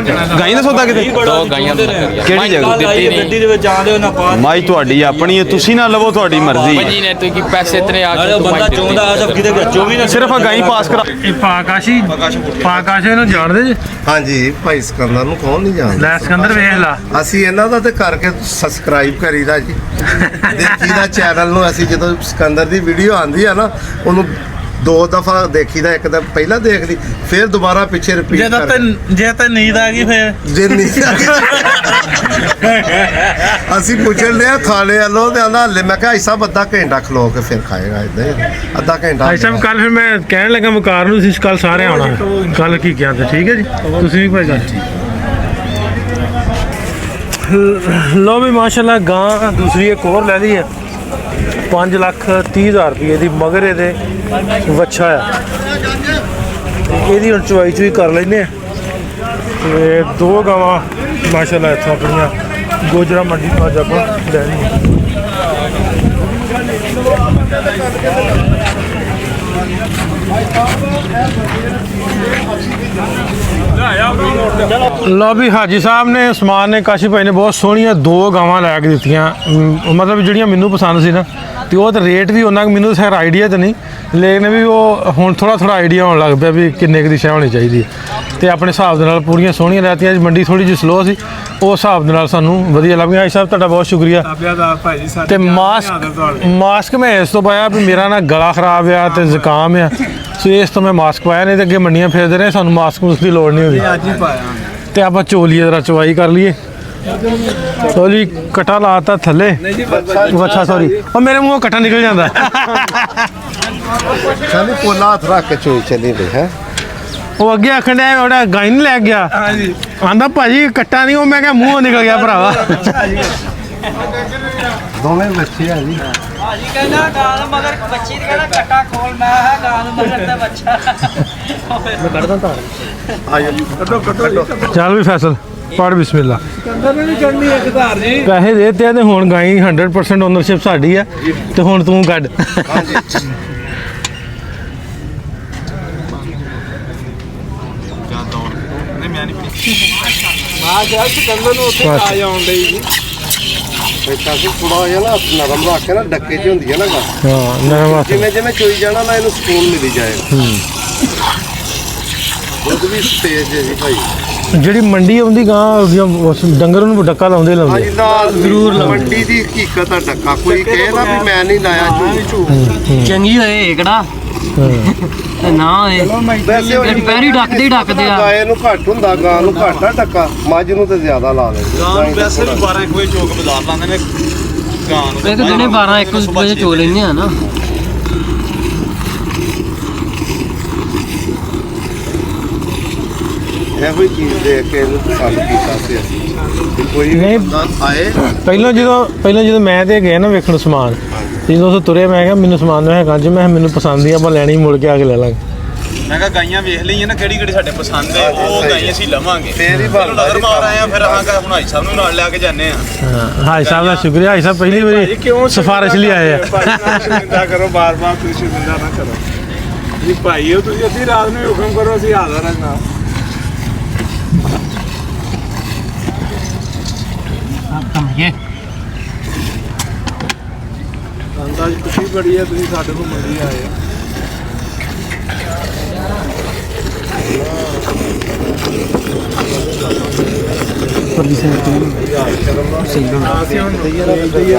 ਗਾਈ ਦਾ ਸੌਦਾ ਕਿਤੇ? ਦੋ ਗਾਈਆਂ ਦਾ ਕਰਿਆ। ਕਿਹੜੀ ਜਗ੍ਹਾ? ਦਿੱਤੀ ਨਹੀਂ। ਗੱਡੀ ਦੇ ਵਿੱਚ ਆਂਦੇ ਉਹਨਾਂ ਪਾ ਮਾਈ ਤੁਹਾਡੀ ਆਪਣੀ ਹੈ, ਤੁਸੀਂ ਨਾ ਲਵੋ, ਤੁਹਾਡੀ ਮਰਜ਼ੀ। ਭਾਜੀ ਨੇ ਤੂੰ ਕੀ ਪੈਸੇ ਇਤਨੇ ਆ ਅਰੇ ਬੰਦਾ ਚੋਂਦਾ ਆ ਸਭ ਕਿਤੇ ਗਿਆ 24 ਨਾ ਸਿਰਫ ਗਾਈ ਪਾਸ ਕਰਾ। ਇਹ ਪਾਕਾਸ਼ੀ ਨੂੰ ਜਾਣਦੇ ਜੀ? ਹਾਂਜੀ ਭਾਈ ਸਿਕੰਦਰ ਨੂੰ ਕੌਣ ਨਹੀਂ ਜਾਣਦਾ। ਲੈ ਸਿਕੰਦਰ ਵੇਖ ਲਾ। ਅਸੀਂ ਇਹਨਾਂ ਦਾ ਤੇ ਕਰਕੇ ਸਬਸਕ੍ਰਾਈਬ ਕਰੀਦਾ ਜੀ ਦੇਖੀਦਾ ਚੈਨਲ ਨੂੰ। ਅਸੀਂ ਜਦੋਂ ਸਿਕੰਦਰ ਦੀ ਵੀਡੀਓ ਆਂਦੀ ਆ ਨਾ ਉਹਨੂੰ 2 ਦਫਾ ਦੇਖੀਦਾ, ਇੱਕ ਤਾਂ ਪਹਿਲਾਂ ਦੇਖ ਲਈ ਫਿਰ ਦੁਬਾਰਾ ਪਿੱਛੇ ਰਿਪੀਟ ਜੇ ਤੇ ਨੀਂਦ ਆ ਗਈ ਫਿਰ ਜੇ ਨਹੀਂ ਅਸੀਂ ਪੁੱਛਣ ਲਿਆ ਖਾਣੇ ਵਾਲੋਂ ਤੇ ਆਂਦਾ ਹਲੇ। ਮੈਂ ਕਿਹਾ ਐਸਾ ਅੱਧਾ ਘੰਟਾ ਖਲੋ ਕੇ ਫਿਰ ਖਾਏਗਾ ਇਦਾਂ ਅੱਧਾ ਘੰਟਾ। ਭਾਈ ਸਾਹਿਬ ਕੱਲ ਫਿਰ ਮੈਂ ਕਹਿਣ ਲੱਗਾ ਮੁਕਾਰ ਨੂੰ ਤੁਸੀਂ ਕੱਲ ਸਾਰੇ ਆਉਣਾ। ਕੱਲ ਕੀ ਕਿਹਾ ਤੇ ਠੀਕ ਹੈ ਜੀ, ਤੁਸੀਂ ਵੀ ਭਾਈ ਸਾਹਿਬ। ਲੋ ਵੀ ਮਾਸ਼ਾਅੱਲਾ ਗਾਂ ਦੂਸਰੀ ਇੱਕ ਹੋਰ ਲੈ ਲਈ ਹੈ 5,30,000 ਰੁਪਏ ਦੀ। ਮਗਰ ਇਹਦੇ ਵੱਛਾ ਆ। ਇਹਦੀ ਹੁਣ ਚੁਆਈ ਕਰ ਲੈਂਦੇ ਆ। ਤੇ 2 ਗਾਵਾਂ ਮਾਸ਼ਾਅੱਲਾ ਇੱਥੋਂ ਆਪਣੀਆਂ ਗੋਜਰਾ ਮੰਡੀ ਤੋਂ ਅੱਜ ਆਪਾਂ ਲੈ ਲਈਆਂ। ਲਓ ਵੀ ਹਾਜੀ ਸਾਹਿਬ ਨੇ ਉਸਮਾਨ ਨੇ ਕਾਸ਼ੀ ਭਾਈ ਨੇ ਬਹੁਤ ਸੋਹਣੀਆਂ 2 ਗਾਵਾਂ ਲੈ ਕੇ ਦਿੱਤੀਆਂ। ਮਤਲਬ ਜਿਹੜੀਆਂ ਮੈਨੂੰ ਪਸੰਦ ਸੀ ਨਾ, ਤੇ ਉਹ ਤਾਂ ਰੇਟ ਵੀ ਉਹਨਾਂ ਮੈਨੂੰ ਖੈਰ ਆਈਡੀਆ ਤਾਂ ਨਹੀਂ, ਲੇਕਿਨ ਵੀ ਉਹ ਹੁਣ ਥੋੜਾ ਆਈਡੀਆ ਹੋਣ ਲੱਗ ਪਿਆ ਵੀ ਕਿੰਨੇ ਕੁ ਦੀ ਸ਼ੈ ਹੋਣੀ ਚਾਹੀਦੀ ਹੈ। ਤੇ ਆਪਣੇ ਹਿਸਾਬ ਦੇ ਨਾਲ ਪੂਰੀਆਂ ਸੋਹਣੀਆਂ ਰਹਿਤੀਆਂ। ਅੱਜ ਮੰਡੀ ਥੋੜੀ ਜਿਹੀ ਸਲੋ ਸੀ, ਉਹ ਹਿਸਾਬ ਦੇ ਨਾਲ ਸਾਨੂੰ ਵਧੀਆ ਲੱਗ ਗਿਆ। ਹਾਜੀ ਸਾਹਿਬ ਤੁਹਾਡਾ ਬਹੁਤ ਸ਼ੁਕਰੀਆ। ਤੇ ਮਾਸਕ ਮੈਂ ਇਸ ਤੋਂ ਪਾਇਆ ਵੀ ਮੇਰਾ ਨਾ ਗਲਾ ਖਰਾਬ ਆ ਤੇ ਜ਼ੁਕਾਮ ਆ, ਸੋ ਇਸ ਤੋਂ ਮੈਂ ਮਾਸਕ ਪਾਇਆ। ਨਹੀਂ ਤੇ ਅੱਗੇ ਮੰਡੀਆਂ ਫਿਰਦੇ ਰਹੇ ਸਾਨੂੰ ਮਾਸਕ ਦੀ ਲੋੜ ਨਹੀਂ ਹੁੰਦੀ। ਅੱਜ ਹੀ ਪਾਇਆ ਤੇ ਆਪਾਂ ਝੋਲੀਏ ਜਰਾ ਚਵਾਈ ਕਰ ਲਈਏ। ਚੋਲੀ ਕਟਾ ਲਾਤਾ ਥੱਲੇ। ਅੱਛਾ ਸੌਰੀ, ਉਹ ਮੇਰੇ ਮੂੰਹੋਂ ਕਟਾ ਨਿਕਲ ਜਾਂਦਾ। ਸਾਨੂੰ ਕੋਲਾ ਹੱਥ ਰੱਖ ਕੇ ਚੋਈ ਚੱਲੀ ਵੀ ਹੈ। ਉਹ ਅੱਗੇ ਆਖਣ ਡਿਆ ਉਹਦਾ ਗਾਈ ਨਹੀਂ ਲੈ ਗਿਆ। ਹਾਂਜੀ ਆਂਦਾ ਭਾਜੀ ਕੱਟਾ ਨਹੀਂ, ਉਹ ਮੈਂ ਕਿਹਾ ਮੂੰਹੋਂ ਨਿਕਲ ਗਿਆ ਭਰਾਵਾ। ਦੋਵੇਂ ਬੱਚੇ ਆ ਜੀ। ਭਾਜੀ ਕਹਿੰਦਾ ਗਾਲ ਮਗਰ ਬੱਚੀ ਦੀ ਕਹਿੰਦਾ ਕੱਟਾ ਖੋਲ। ਮੈਂ ਹੈ ਗਾਲ ਮਗਰ ਤੇ ਬੱਚਾ। ਮੈਂ ਕੱਢਦਾ ਤਾਂ ਕੱਟੋ ਚੱਲ ਵੀ ਫੈਸਲ ਪੜ ਬਿਸਮਿਲ੍ਲਾ। ਸਿਕੰਦਰ ਨੇ ਵੀ ਚੜਨੀ ਇੱਕ ਧਾਰ ਜੀ। ਪੈਸੇ ਦੇ ਤੇ ਹੁਣ ਗਾਈ 100% ਓਨਰਸ਼ਿਪ ਸਾਡੀ ਆ ਤੇ ਹੁਣ ਤੂੰ ਕੱਢ। ਮਾਂ ਜਾ ਸਿਕੰਦਰ ਨੂੰ ਉੱਥੇ ਆ ਜਾਉਣ ਲਈ ਜੀ। ਬੈਠਾ ਸੀ ਥੋੜਾ ਜਿਹਾ ਨਾ ਨਰਮ ਰੱਖ ਕੇ ਨਾ ਡੱਕੇ 'ਚ ਹੁੰਦੀ ਹੈ ਨਾ ਗੱਲ। ਹਾਂ ਨਰਮ ਹੱਥ। ਜਿਵੇਂ ਚੋਈ ਜਾਣਾ ਨਾ ਇਹਨੂੰ ਸਕੂਨ ਮਿਲੀ ਜਾਏਗਾ। ਦੁੱਧ ਵੀ ਤੇਜ਼ ਹੈ ਜੀ ਭਾਈ। ਜਿਹੜੀ ਮੰਡੀ ਆਉਂਦੀ ਗਾਂ ਡੰਗਰ ਨੂੰ ਡੱਕਾ ਲਾਉਂਦੇ ਹਾਂਜੀ ਨਾਲ ਜ਼ਰੂਰ ਮੰਡੀ ਦੀ ਹਕੀਕਤ ਆ ਡੱਕਾ। ਕੋਈ ਕਹੇ ਨਾ ਵੀ ਮੈਂ ਨਹੀਂ ਲਾਇਆ ਝੂਠ। ਚੰਗੀ ਹੋਏ ਏਕੜਾ ਤੇ ਨਾ ਹੋਏ ਵੈਸੇ ਉਹ ਪੈਰੀ ਡੱਕਦੇ ਆ। ਗਾਏ ਨੂੰ ਘੱਟ ਹੁੰਦਾ, ਗਾਂ ਨੂੰ ਘੱਟ ਆ ਡੱਕਾ, ਮੱਝ ਨੂੰ ਤੇ ਜ਼ਿਆਦਾ ਲਾ ਲੈਂਦੇ। ਗਾਂ ਨੂੰ ਵੈਸੇ ਵੀ 12 ਵਜੇ ਚੋਕ ਬਾਜ਼ਾਰ ਲਾਉਂਦੇ ਨੇ। ਗਾਂ ਨੂੰ ਇੱਕ ਦਿਨੇ 12-1 ਵਜੇ ਚੋ ਲੈਂਦੇ ਆ ਨਾ। ਇਹੋ ਹੀ ਚੀਜ਼ ਦੇਖ ਕੇ ਇਹਨੂੰ ਪਸੰਦ ਕੀਤਾ ਸੀ ਅਸੀਂ ਵੀ ਕੋਈ ਨਹੀਂ। ਬੰਦਾ ਆਏ। ਪਹਿਲਾਂ ਜਦੋਂ ਮੈਂ ਤੇ ਗਿਆ ਨਾ ਵੇਖਣ ਸਮਾਨ, ਜਦੋਂ ਉੱਥੇ ਤੁਰੇ ਮੈਂ ਕਿਹਾ ਮੈਨੂੰ ਸਮਾਨ ਦਾ ਹੈਗਾ ਜੀ, ਮੈਂ ਕਿਹਾ ਮੈਨੂੰ ਪਸੰਦ ਹੀ ਆਪਾਂ ਲੈਣੀ, ਮੁੜ ਕੇ ਆ ਕੇ ਲੈ ਲਾਂਗੇ। ਮੈਂ ਕਿਹਾ ਗਾਈਆਂ ਵੇਖ ਲਈਆਂ ਨਾ ਕਿਹੜੀ ਸਾਡੇ ਪਸੰਦ ਹੈ, ਉਹ ਗਾਈਆਂ ਅਸੀਂ ਲਵਾਂਗੇ। ਫੇਰ ਹੀ ਬਣਦਾ ਨਜ਼ਰ ਮਾਰ ਆਏ ਆ, ਫਿਰ ਆਹ ਹੁਣ ਹਾਈ ਸਾਹਿਬ ਨੂੰ ਨਾਲ ਲਿਆ ਕੇ ਜਾਂਦੇ ਆ। ਹਾਂ ਹਾਈ ਸਾਹਿਬ ਦਾ ਸ਼ੁਕਰੀਆ। ਹਾਈ ਸਾਹਿਬ ਪਹਿਲੀ ਵਾਰੀ ਸਿਫਾਰਿਸ਼ ਲਈ ਆਏ ਆ। ਸ਼ਰਮਿੰਦਾ ਕਰੋ ਬਾਰ-ਬਾਰ, ਤੁਸੀਂ ਸ਼ਰਮਿੰਦਾ ਨਾ ਕਰੋ ਜੀ ਭਾਈ। ਤੁਸੀਂ ਅੱਧੀ ਰਾਤ ਨੂੰ ਹੁਕਮ ਕਰੋ, ਅਸੀਂ ਹਾਜ਼ਰ ਹਾਂ। ਕਮੀਏ ਅੰਦਾਜ਼ ਖੁਸ਼ੀ ਬੜੀ ਹੈ ਤੁਸੀਂ ਸਾਡੇ ਕੋਲ ਮੰਡੀ ਆਏ ਹੋ।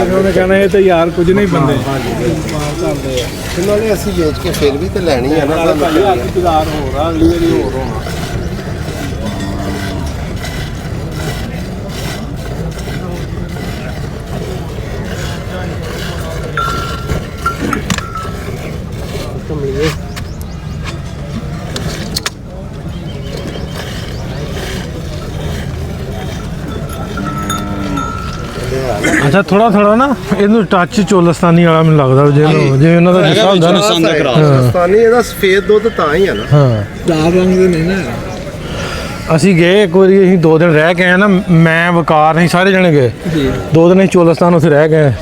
ਉਹਨੇ ਕਹਿਣਾ ਇਹ ਤਾਂ ਯਾਰ ਕੁਝ ਨਹੀਂ ਬੰਦੇ ਇਹਨਾਂ ਨੇ ਅਸੀਂ ਵੇਚ ਕੇ ਫਿਰ ਵੀ ਤੇ ਲੈਣੀ ਆ ਨਾ ਇੰਤਜ਼ਾਰ ਹੋ ਰਹਾ ਅਗਲੀ ਵਾਰੀ ਹੋਰ ਹੋਣਾ। ਅੱਛਾ ਥੋੜਾ ਥੋੜਾ ਨਾ ਇਹਨੂੰ ਟੱਚ ਚੋਲਸਤਾਨੀ ਵਾਲਾ ਮੈਨੂੰ ਲੱਗਦਾ ਜਿਵੇਂ ਉਹਨਾਂ ਦਾ ਜਿਸਾ ਹੁੰਦਾ ਨਾ ਰਾਜਸਥਾਨੀ ਇਹਦਾ ਸਫੇਦ ਦੁੱਧ ਤਾਂ ਹੀ ਆ ਨਾ। ਹਾਂ ਚਾਰ ਰੰਗ ਦੇ ਨਹੀਂ ਨਾ ਅਸੀਂ ਗਏ ਇੱਕ ਵਾਰੀ, ਅਸੀਂ 2 ਦਿਨ ਰਹਿ ਕੇ ਆਏ ਨਾ, ਮੈਂ ਵਕਾਰ ਅਸੀਂ ਸਾਰੇ ਜਣੇ ਗਏ 2 ਦਿਨ ਅਸੀਂ ਚੋਲਸਤਾਨ ਉੱਥੇ ਰਹਿ ਗਏ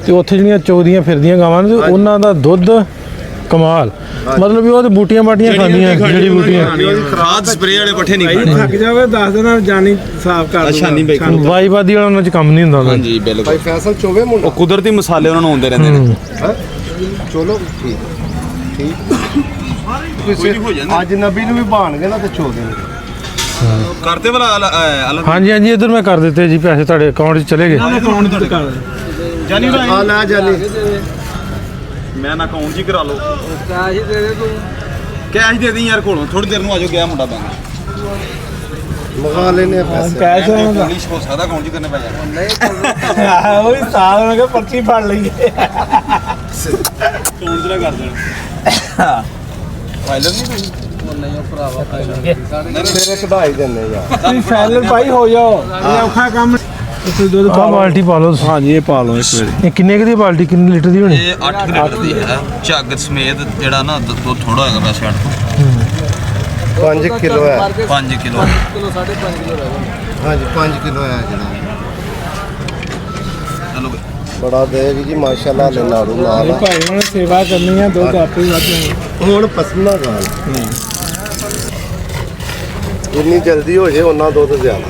ਤੇ ਉੱਥੇ ਜਿਹੜੀਆਂ ਚੌਦੀਆਂ ਫਿਰਦੀਆਂ ਗਾਵਾਂ ਨੇ ਤੇ ਉਹਨਾਂ ਦਾ ਦੁੱਧ ਕਮਾਲ, ਮਤਲਬ ਵੀ ਉਹ ਤੇ ਬੂਟੀਆਂ ਬਾਟੀਆਂ ਖਾਂਦੀਆਂ, ਜਿਹੜੀ ਬੂਟੀਆਂ ਖਾਦ ਸਪਰੇ ਵਾਲੇ ਪੱਠੇ ਨਹੀਂ ਭਾਈ ਥੱਕ ਜਾਵੇ 10 ਦਿਨ ਜਾਨੀ ਸਾਫ਼ ਕਰ ਅੱਛਾ ਨਹੀਂ ਬਾਈ ਵਾਈਬਾਦੀ ਵਾਲਾ ਉਹਨਾਂ 'ਚ ਕੰਮ ਨਹੀਂ ਹੁੰਦਾ। ਹਾਂਜੀ ਬਿਲਕੁਲ ਭਾਈ ਫੈਸਲ ਚੋਵੇ ਮੁੰਡਾ ਉਹ ਕੁਦਰਤੀ ਮਸਾਲੇ ਉਹਨਾਂ ਨੂੰ ਆਉਂਦੇ ਰਹਿੰਦੇ ਨੇ। ਚਲੋ ਠੀਕ ਅੱਜ ਨਬੀ ਨੂੰ ਵੀ ਬਾਣਗੇ ਨਾ ਤੇ ਚੋ ਦੇਣਗੇ। ਕਰਤੇ ਵਾਲਾ ਹਾਂਜੀ ਹਾਂਜੀ ਇੱਧਰ ਮੈਂ ਕਰ ਦਿੱਤੇ ਜੀ, ਪੈਸੇ ਤੁਹਾਡੇ ਅਕਾਊਂਟ 'ਚ ਚਲੇ ਗਏ। ਜਾਨੀ ਆ ਲੈ ਜਾਨੀ ਮੈਂ ਨਾ ਅਕਾਊਂਟ 'ਚ ਹੀ ਕਰਾ ਲਓ। ਕੈਸ਼ ਦੇ ਦੇ ਤੂੰ, ਕੈਸ਼ ਦੇ ਦੇ ਯਾਰ ਕੋਲੋਂ, ਥੋੜੀ ਦੇਰ ਨੂੰ ਆਜੋ ਗਿਆ ਮੁੰਡਾ ਬੈਂਕ ਮਗਾ ਲੈਨੇ ਪੈਸੇ। ਕੈਸ਼ ਪੁਲਿਸ ਹੋ ਸਕਦਾ ਅਕਾਊਂਟ 'ਚ ਕਰਨੇ ਪੈ ਜਾਣ। ਉਹ ਹੀ ਸਾਲ ਹੋ ਗਿਆ ਪਰਚੀ ਫੜ ਲਈਏ ਅਕਾਊਂਟ 'ਚ ਕਰ ਦੇਣਾ ਫਾਈਲਰ ਨਹੀਂ ਤੇਰੇ ਕਢਾਈ ਦਿੰਦੇ ਯਾਰ। ਤੁਸੀਂ ਫੈਲਰ ਭਾਈ ਹੋ ਜਾਓ, ਇਹ ਔਖਾ ਕੰਮ। ਤੁਸੀਂ ਦੁੱਧ ਆਹ ਬਾਲਟੀ ਪਾ ਲਓ। ਹਾਂਜੀ ਇਹ ਪਾ ਲਓ ਇਸ ਵੇਲੇ। ਇਹ ਕਿੰਨੇ ਕੁ ਦੀ ਬਾਲਟੀ, ਕਿੰਨੇ ਲੀਟਰ ਦੀ ਹੋਣੀ? ਇਹ 8 ਲੀਟਰ ਦੀ ਹੈ, ਝੱਗ ਸਮੇਤ ਜਿਹੜਾ ਨਾ ਦੁੱਧ ਥੋੜਾ ਹੋਏਗਾ ਵੈਸੇ 8 ਤੋਂ 5 ਕਿਲੋ ਹੈ। 5 ਕਿਲੋ ਹਾਂਜੀ 5 ਕਿਲੋ ਹੈ ਜਿਹੜਾ। ਚਲੋ ਬੜਾ ਦੇਗੀ ਜੀ ਮਾਸ਼ਾਅੱਲਾ ਲੈ ਲਾੜੂ ਨਾਲ ਆ। ਭਾਈ ਉਹਨਾਂ ਨੇ ਸੇਵਾ ਕਰਨੀ ਆ, ਦੁੱਧ ਆਪੇ ਹੀ ਵੱਧ ਜਾਣਾ। ਹੁਣ ਪਸਮਾ ਗਾਲ ਜਿੰਨੀ ਜਲਦੀ ਹੋ ਜੇ ਉਹਨਾਂ ਦੁੱਧ ਜ਼ਿਆਦਾ।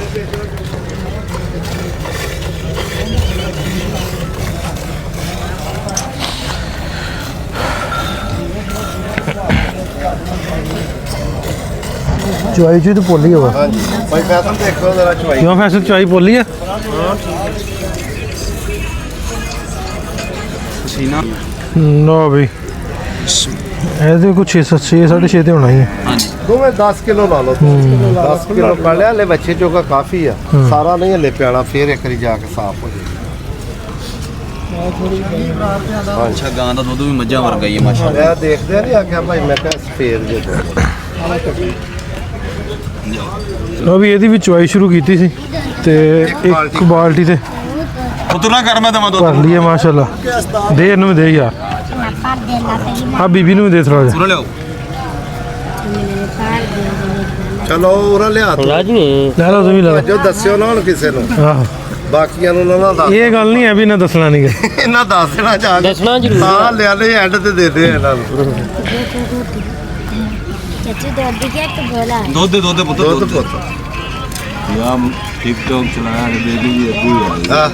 ਚੁਆਈ ਚੁਈ ਤਾਂ ਪੋਲੀ ਹੋਵਾ। ਹਾਂਜੀ ਭਾਈ ਫੈਸਲ ਦੇਖੋ ਜ਼ਰਾ ਚਵਾਈ। ਕਿਉਂ ਫੈਸਲ ਚੁਆਈ ਪੋਲੀ ਆ? ਪਸੀਨਾ ਨਾ ਬਈ ਇਹਦੇ ਕੁਛ 6.5 ਤੇ ਹੋਣਾ ਹੀ ਹੈ। ਹਾਂਜੀ ਦੋਵੇਂ 10 ਕਿਲੋ ਲਾ ਲਓ। 10 ਕਿਲੋ ਪਾ ਲਿਆ, ਹਲੇ ਬੱਚੇ ਚੋਕਾ ਕਾਫੀ ਆ, ਸਾਰਾ ਨਹੀਂ ਹਲੇ ਪਿਆਣਾ, ਫੇਰ ਇੱਕ ਵਾਰੀ ਜਾ ਕੇ ਸਾਫ਼ ਹੋ ਜਾਏ। ਅੱਛਾ ਗਾਂ ਦਾ ਦੁੱਧ ਵੀ ਮੱਝਾਂ ਵਰਗਾ ਹੀ ਹੈ ਮਾਸ਼ਾਅੱਲਾ। ਮੈਂ ਦੇਖਦੇ ਨਹੀਂ ਆਖਿਆ ਭਾਈ, ਮੈਂ ਕਿਹਾ ਸਫੇਦ ਜੇ ਦੁੱਧ। ਉਹ ਵੀ ਇਹਦੀ ਵੀ ਚੁਆਈ ਸ਼ੁਰੂ ਕੀਤੀ ਸੀ ਤੇ ਇੱਕ ਬਾਲਟੀ ਤੇ ਉਤਨਾ ਕਰ ਮੈਂ ਦਵਾਂ ਭਰ ਦੁੱਧ ਲਈਏ ਮਾਸ਼ਾਅੱਲਾ। ਦੇ ਇਹਨੂੰ ਵੀ ਦੇ ਯਾਰ, ਆ ਬੀਬੀ ਨੂੰ ਵੀ ਦੇ ਥੋੜਾ ਜਿਹਾ। ਪੂਰਾ ਲਿਆਓ। ਚਲੋ ਉਹਨਾਂ ਲਿਆ ਤੂੰ। ਲੈ ਲਓ ਤੁਸੀਂ ਲੈ ਲਓ। ਜੋ ਦੱਸਿਓ ਨਾ ਹੁਣ ਕਿਸੇ ਨੂੰ, ਆਹੋ ਬਾਕੀਆਂ ਨੂੰ ਨਾ ਦੱਸ। ਇਹ ਗੱਲ ਨਹੀਂ ਹੈ ਵੀ ਇਹਨਾਂ ਦੱਸਣਾ ਨਹੀਂ ਗਾ। ਇਹਨਾਂ ਦੱਸ ਦੇਣਾ ਚਾਹ ਦੱਸਣਾ ਜ਼ਰੂਰ ਹਾਂ ਲਿਆ ਲੈ ਐਂਡ ਤੇ ਦੇ ਦੇ ਇਹਨਾਂ ਨੂੰ। ਦੁੱਧ ਦੇ ਦੁੱਧ ਪੁੱਤ ਦੁੱਧ ਪੁੱਤ ਯਾ ਟਿਕਟੌਕ ਚਲਾਇਆ ਤੇ ਬੇਬੀ ਵੀ ਅੱਗੂ ਹੀ ਹਾਂ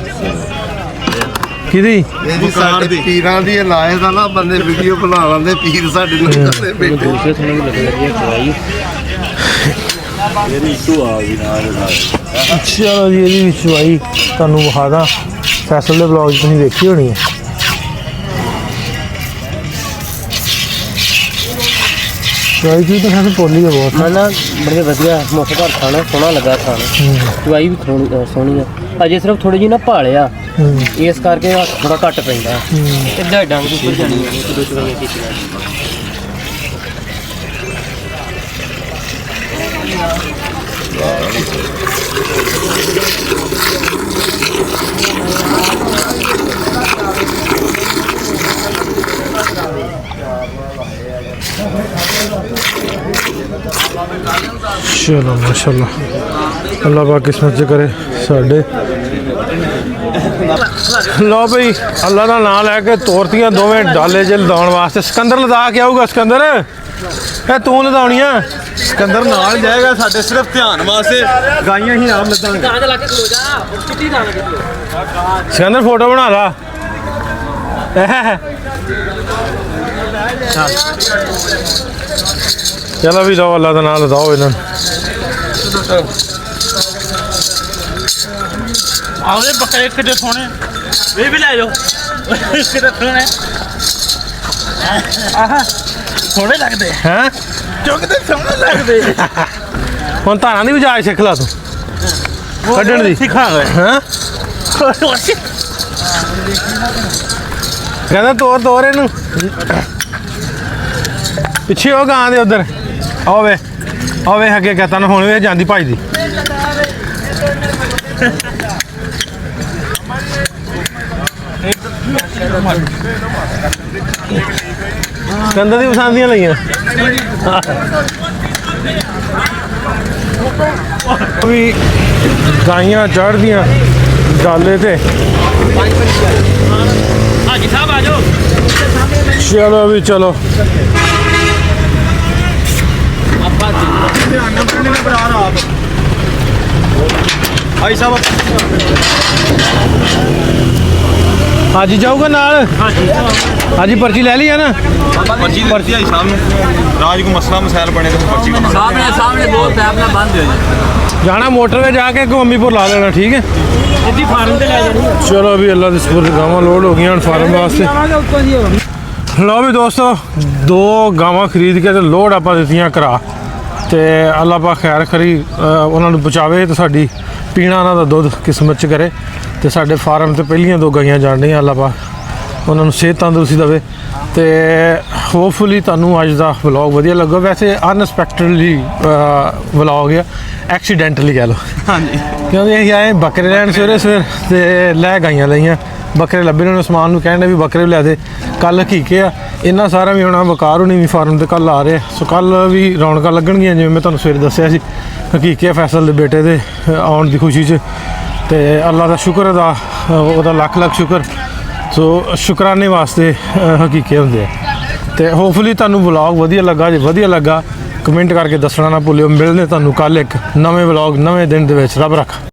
ਕਿਹਦੀ? ਇਹਦੀ ਸਾਡੇ ਪੀਰਾਂ ਦੀ ਲਾਏ ਦਾ ਨਾ, ਬੰਦੇ ਵੀਡੀਓ ਬਣਾ ਲੈਂਦੇ ਪੀਰ ਸਾਡੇ ਨੂੰ ਕਰਦੇ ਬੈਠੇ। ਤੂੰ ਆ ਵੀ ਨਾਲ ਚਲੋ ਜੀ ਇਹਦੀ ਵੀ ਚੁਆਈ ਤੁਹਾਨੂੰ ਵਿਖਾ ਦਾਂ। ਫੈਸਲ ਦੇ ਬਲੌਗ 'ਚ ਤੁਸੀਂ ਦੇਖੀ ਹੋਣੀ ਹੈ। ਚੁਆਈ ਚੂਈ ਤਾਂ ਫੈਸਲ ਪੋਲੀ ਹੈ ਬਹੁਤ। ਮੈਂ ਨਾ ਬੜੇ ਵਧੀਆ ਮੁੱਠ ਘਰ ਖਾਣਾ ਸੋਹਣਾ ਲੱਗਾ ਖਾਣਾ। ਦਵਾਈ ਵੀ ਸੋਹਣੀ ਆ, ਅਜੇ ਸਿਰਫ ਥੋੜੀ ਜਿਹੀ ਨਾ ਭਾਲਿਆ, ਇਸ ਕਰਕੇ ਥੋੜਾ ਘੱਟ ਪੈਂਦਾ। ਇੱਦਾਂ ਡੰਗ ਦੇ ਉੱਪਰ ਜਾਣੀ ਹੈ, ਇੱਕ ਦੋ ਚਵਾਈਆਂ ਕੀਤੀਆਂ। ਚਲੋ ਮਾਸ਼ਾਅੱਲਾ, ਅੱਲਾਹ ਪਾਕ ਕਿਸਮਤ 'ਚ ਕਰੇ ਸਾਡੇ। ਲਓ ਬਈ ਅੱਲਾ ਦਾ ਨਾਮ ਲੈ ਕੇ ਤੋਰਤੀਆਂ ਦੋਵੇਂ ਡਾਲੇ 'ਚ ਲਦਾਉਣ ਵਾਸਤੇ। ਸਿਕੰਦਰ ਲਦਾ ਕੇ ਆਊਗਾ। ਸਿਕੰਦਰ ਇਹ ਤੂੰ ਲਦਾਉਣੀਆਂ ਸਿਕੰਦਰ ਨਾਲ ਜਾਏਗਾ ਸਾਡੇ ਸਿਰਫ ਧਿਆਨ ਵਾਸਤੇ ਗਾਈਆਂ ਹੀ ਆਪ ਲੱਦਾਂਗੇ ਗਾਂ ਲਾ ਕੇ ਖਲੋ ਜਾ ਚਿੱਟੀ ਗਾਂ ਲੱਗੀ ਸਿਕੰਦਰ ਫੋਟੋ ਬਣਾ ਲਾ ਚਲੋ ਵੀ ਲਓ ਅੱਲਾ ਦਾ ਨਾਮ ਲਦਾਓ ਇਹਨਾਂ ਨੂੰ ਆਉਦੇ ਬੱਕਰੇ ਕਿੱਡੇ ਸੋਹਣੇ ਇਹ ਵੀ ਲੈ ਜਾਓ ਕਿੱਡੇ ਸੋਹਣੇ ਆਹ ਸੋਹਣੇ ਲੱਗਦੇ ਹੈਂ ਚੁੱਕਦੇ ਸੋਹਣੇ ਲੱਗਦੇ ਹੁਣ ਧਾਰਾਂ ਦੀ ਵੀ ਜਾਚ ਸਿੱਖ ਲਾ ਤੂੰ ਕੱਢਣ ਦੀ ਸਿਖਾਂਗੇ ਹੈਂ ਕਹਿੰਦਾ ਤੋਰ ਇਹਨੂੰ ਪਿੱਛੇ ਉਹ ਗਾਂ ਦੇ ਉਧਰ ਆਵੇ ਅੱਗੇ ਕਹਤਾ ਨਾ ਹੁਣ ਵੀ ਜਾਂਦੀ ਭੱਜਦੀ ਕੰਦਾ ਦੀ ਪਸੰਦ ਦੀਆਂ ਲਈਆਂ ਵੀ ਗਾਈਆਂ ਚੜ੍ਹਦੀਆਂ ਡਾਲੇ ਤੇ ਹਾਜੀ ਸਾਹਿਬ ਆ ਜਾਓ ਚਲੋ ਵੀ ਚਲੋ ਭਾਈ ਸਾਹਿਬ ਹਾਜੀ ਜਾਊਗਾ ਨਾਲ ਹਾਜੀ ਪਰਚੀ ਲੈ ਲਈ ਆ ਨਾ ਪਰਚੀ ਆਈ ਸਾਹਿਬ ਨੂੰ ਰਾਜ ਕੋ ਮਸਲਾ ਮਸਾਇਲ ਬਣੇ ਤੇ ਪਰਚੀ ਬਣਾ ਸਾਹਮਣੇ ਬਹੁਤ ਟਾਈਮ ਨਾਲ ਬੰਦ ਹੋ ਜਾ ਜਾਣਾ ਮੋਟਰਵੇ ਜਾ ਕੇ ਮੰਮੀਪੁਰ ਲਾ ਲੈਣਾ ਠੀਕ ਹੈ ਇੱਦੀ ਫਾਰਮ ਤੇ ਲੈ ਜਾਣੀ ਚਲੋ ਵੀ ਅੱਲਾ ਦੀ ਸਪੁਰਦ ਗਾਵਾਂ ਲੋਡ ਹੋ ਗਈਆਂ ਹੁਣ ਫਾਰਮ ਵਾਸਤੇ ਲਓ ਵੀ ਦੋਸਤੋ 2 ਗਾਵਾਂ ਖਰੀਦ ਕੇ ਤੇ ਲੋਡ ਆਪਾਂ ਦਿੱਤੀਆਂ ਕਰਾ ਤੇ ਅੱਲਾ ਪਾ ਖੈਰ ਖਰੀ ਉਹਨਾਂ ਨੂੰ ਬਚਾਵੇ ਤੇ ਸਾਡੀ ਪੀਣਾ ਉਹਨਾਂ ਦਾ ਦੁੱਧ ਕਿਸਮਤ 'ਚ ਕਰੇ ਤੇ ਸਾਡੇ ਫਾਰਮ ਤੇ ਪਹਿਲੀਆਂ 2 ਗਾਈਆਂ ਜਾਣੀਆਂ ਅੱਲਾ ਪਾ ਉਹਨਾਂ ਨੂੰ ਸਿਹਤ ਤੰਦਰੁਸਤੀ ਦੇਵੇ ਤੇ ਹੋਪਫੁਲੀ ਤੁਹਾਨੂੰ ਅੱਜ ਦਾ ਵਲੌਗ ਵਧੀਆ ਲੱਗਾ ਵੈਸੇ ਅਨਐਕਸਪੈਕਟਡਲੀ ਵਲੌਗ ਆ ਐਕਸੀਡੈਂਟਲੀ ਕਹਿ ਲਓ ਹਾਂਜੀ ਕਿਉਂਕਿ ਅਸੀਂ ਆਏ ਬੱਕਰੇ ਲੈਣ ਸਵੇਰੇ ਤੇ ਲੈ ਗਾਈਆਂ ਲਈਆਂ ਬੱਕਰੇ ਲੱਭੇ ਨੇ ਉਸਮਾਨ ਨੂੰ ਕਹਿੰਦੇ ਵੀ ਬੱਕਰੇ ਵੀ ਲੈ ਦੇ ਕੱਲ ਹਕੀਕੇ ਆ ਇੰਨਾ ਸਾਰਾ ਵੀ ਹੋਣਾ ਵਕਾਰ ਹੋਣੀ ਵੀ ਫਾਰਮ ਤੇ ਕੱਲ ਆ ਰਹੇ ਸੋ ਕੱਲ ਵੀ ਰੌਣਕਾਂ ਲੱਗਣਗੀਆਂ ਜਿਵੇਂ ਮੈਂ ਤੁਹਾਨੂੰ ਸਵੇਰੇ ਦੱਸਿਆ ਸੀ ਹਕੀਕੇ ਫੈਸਲ ਦੇ ਬੇਟੇ ਦੇ ਆਉਣ ਦੀ ਖੁਸ਼ੀ 'ਚ ਤੇ ਅੱਲਾ ਦਾ ਸ਼ੁਕਰ ਅਦਾ ਉਹਦਾ ਲੱਖ ਸ਼ੁਕਰ ਸੋ ਸ਼ੁਕਰਾਨੇ ਵਾਸਤੇ ਹਕੀਕੇ ਹੁੰਦੇ ਆ ਤੇ ਹੋਪਫੁਲੀ ਤੁਹਾਨੂੰ ਵਲੌਗ ਵਧੀਆ ਲੱਗਾ ਜੇ ਵਧੀਆ ਲੱਗਾ ਕਮੈਂਟ ਕਰਕੇ ਦੱਸਣਾ ਨਾ ਭੁੱਲਿਓ ਮਿਲਦੇ ਤੁਹਾਨੂੰ ਕੱਲ ਇੱਕ ਨਵੇਂ ਵਲੌਗ ਨਵੇਂ ਦਿਨ ਦੇ ਵਿੱਚ ਰੱਬ ਰੱਖ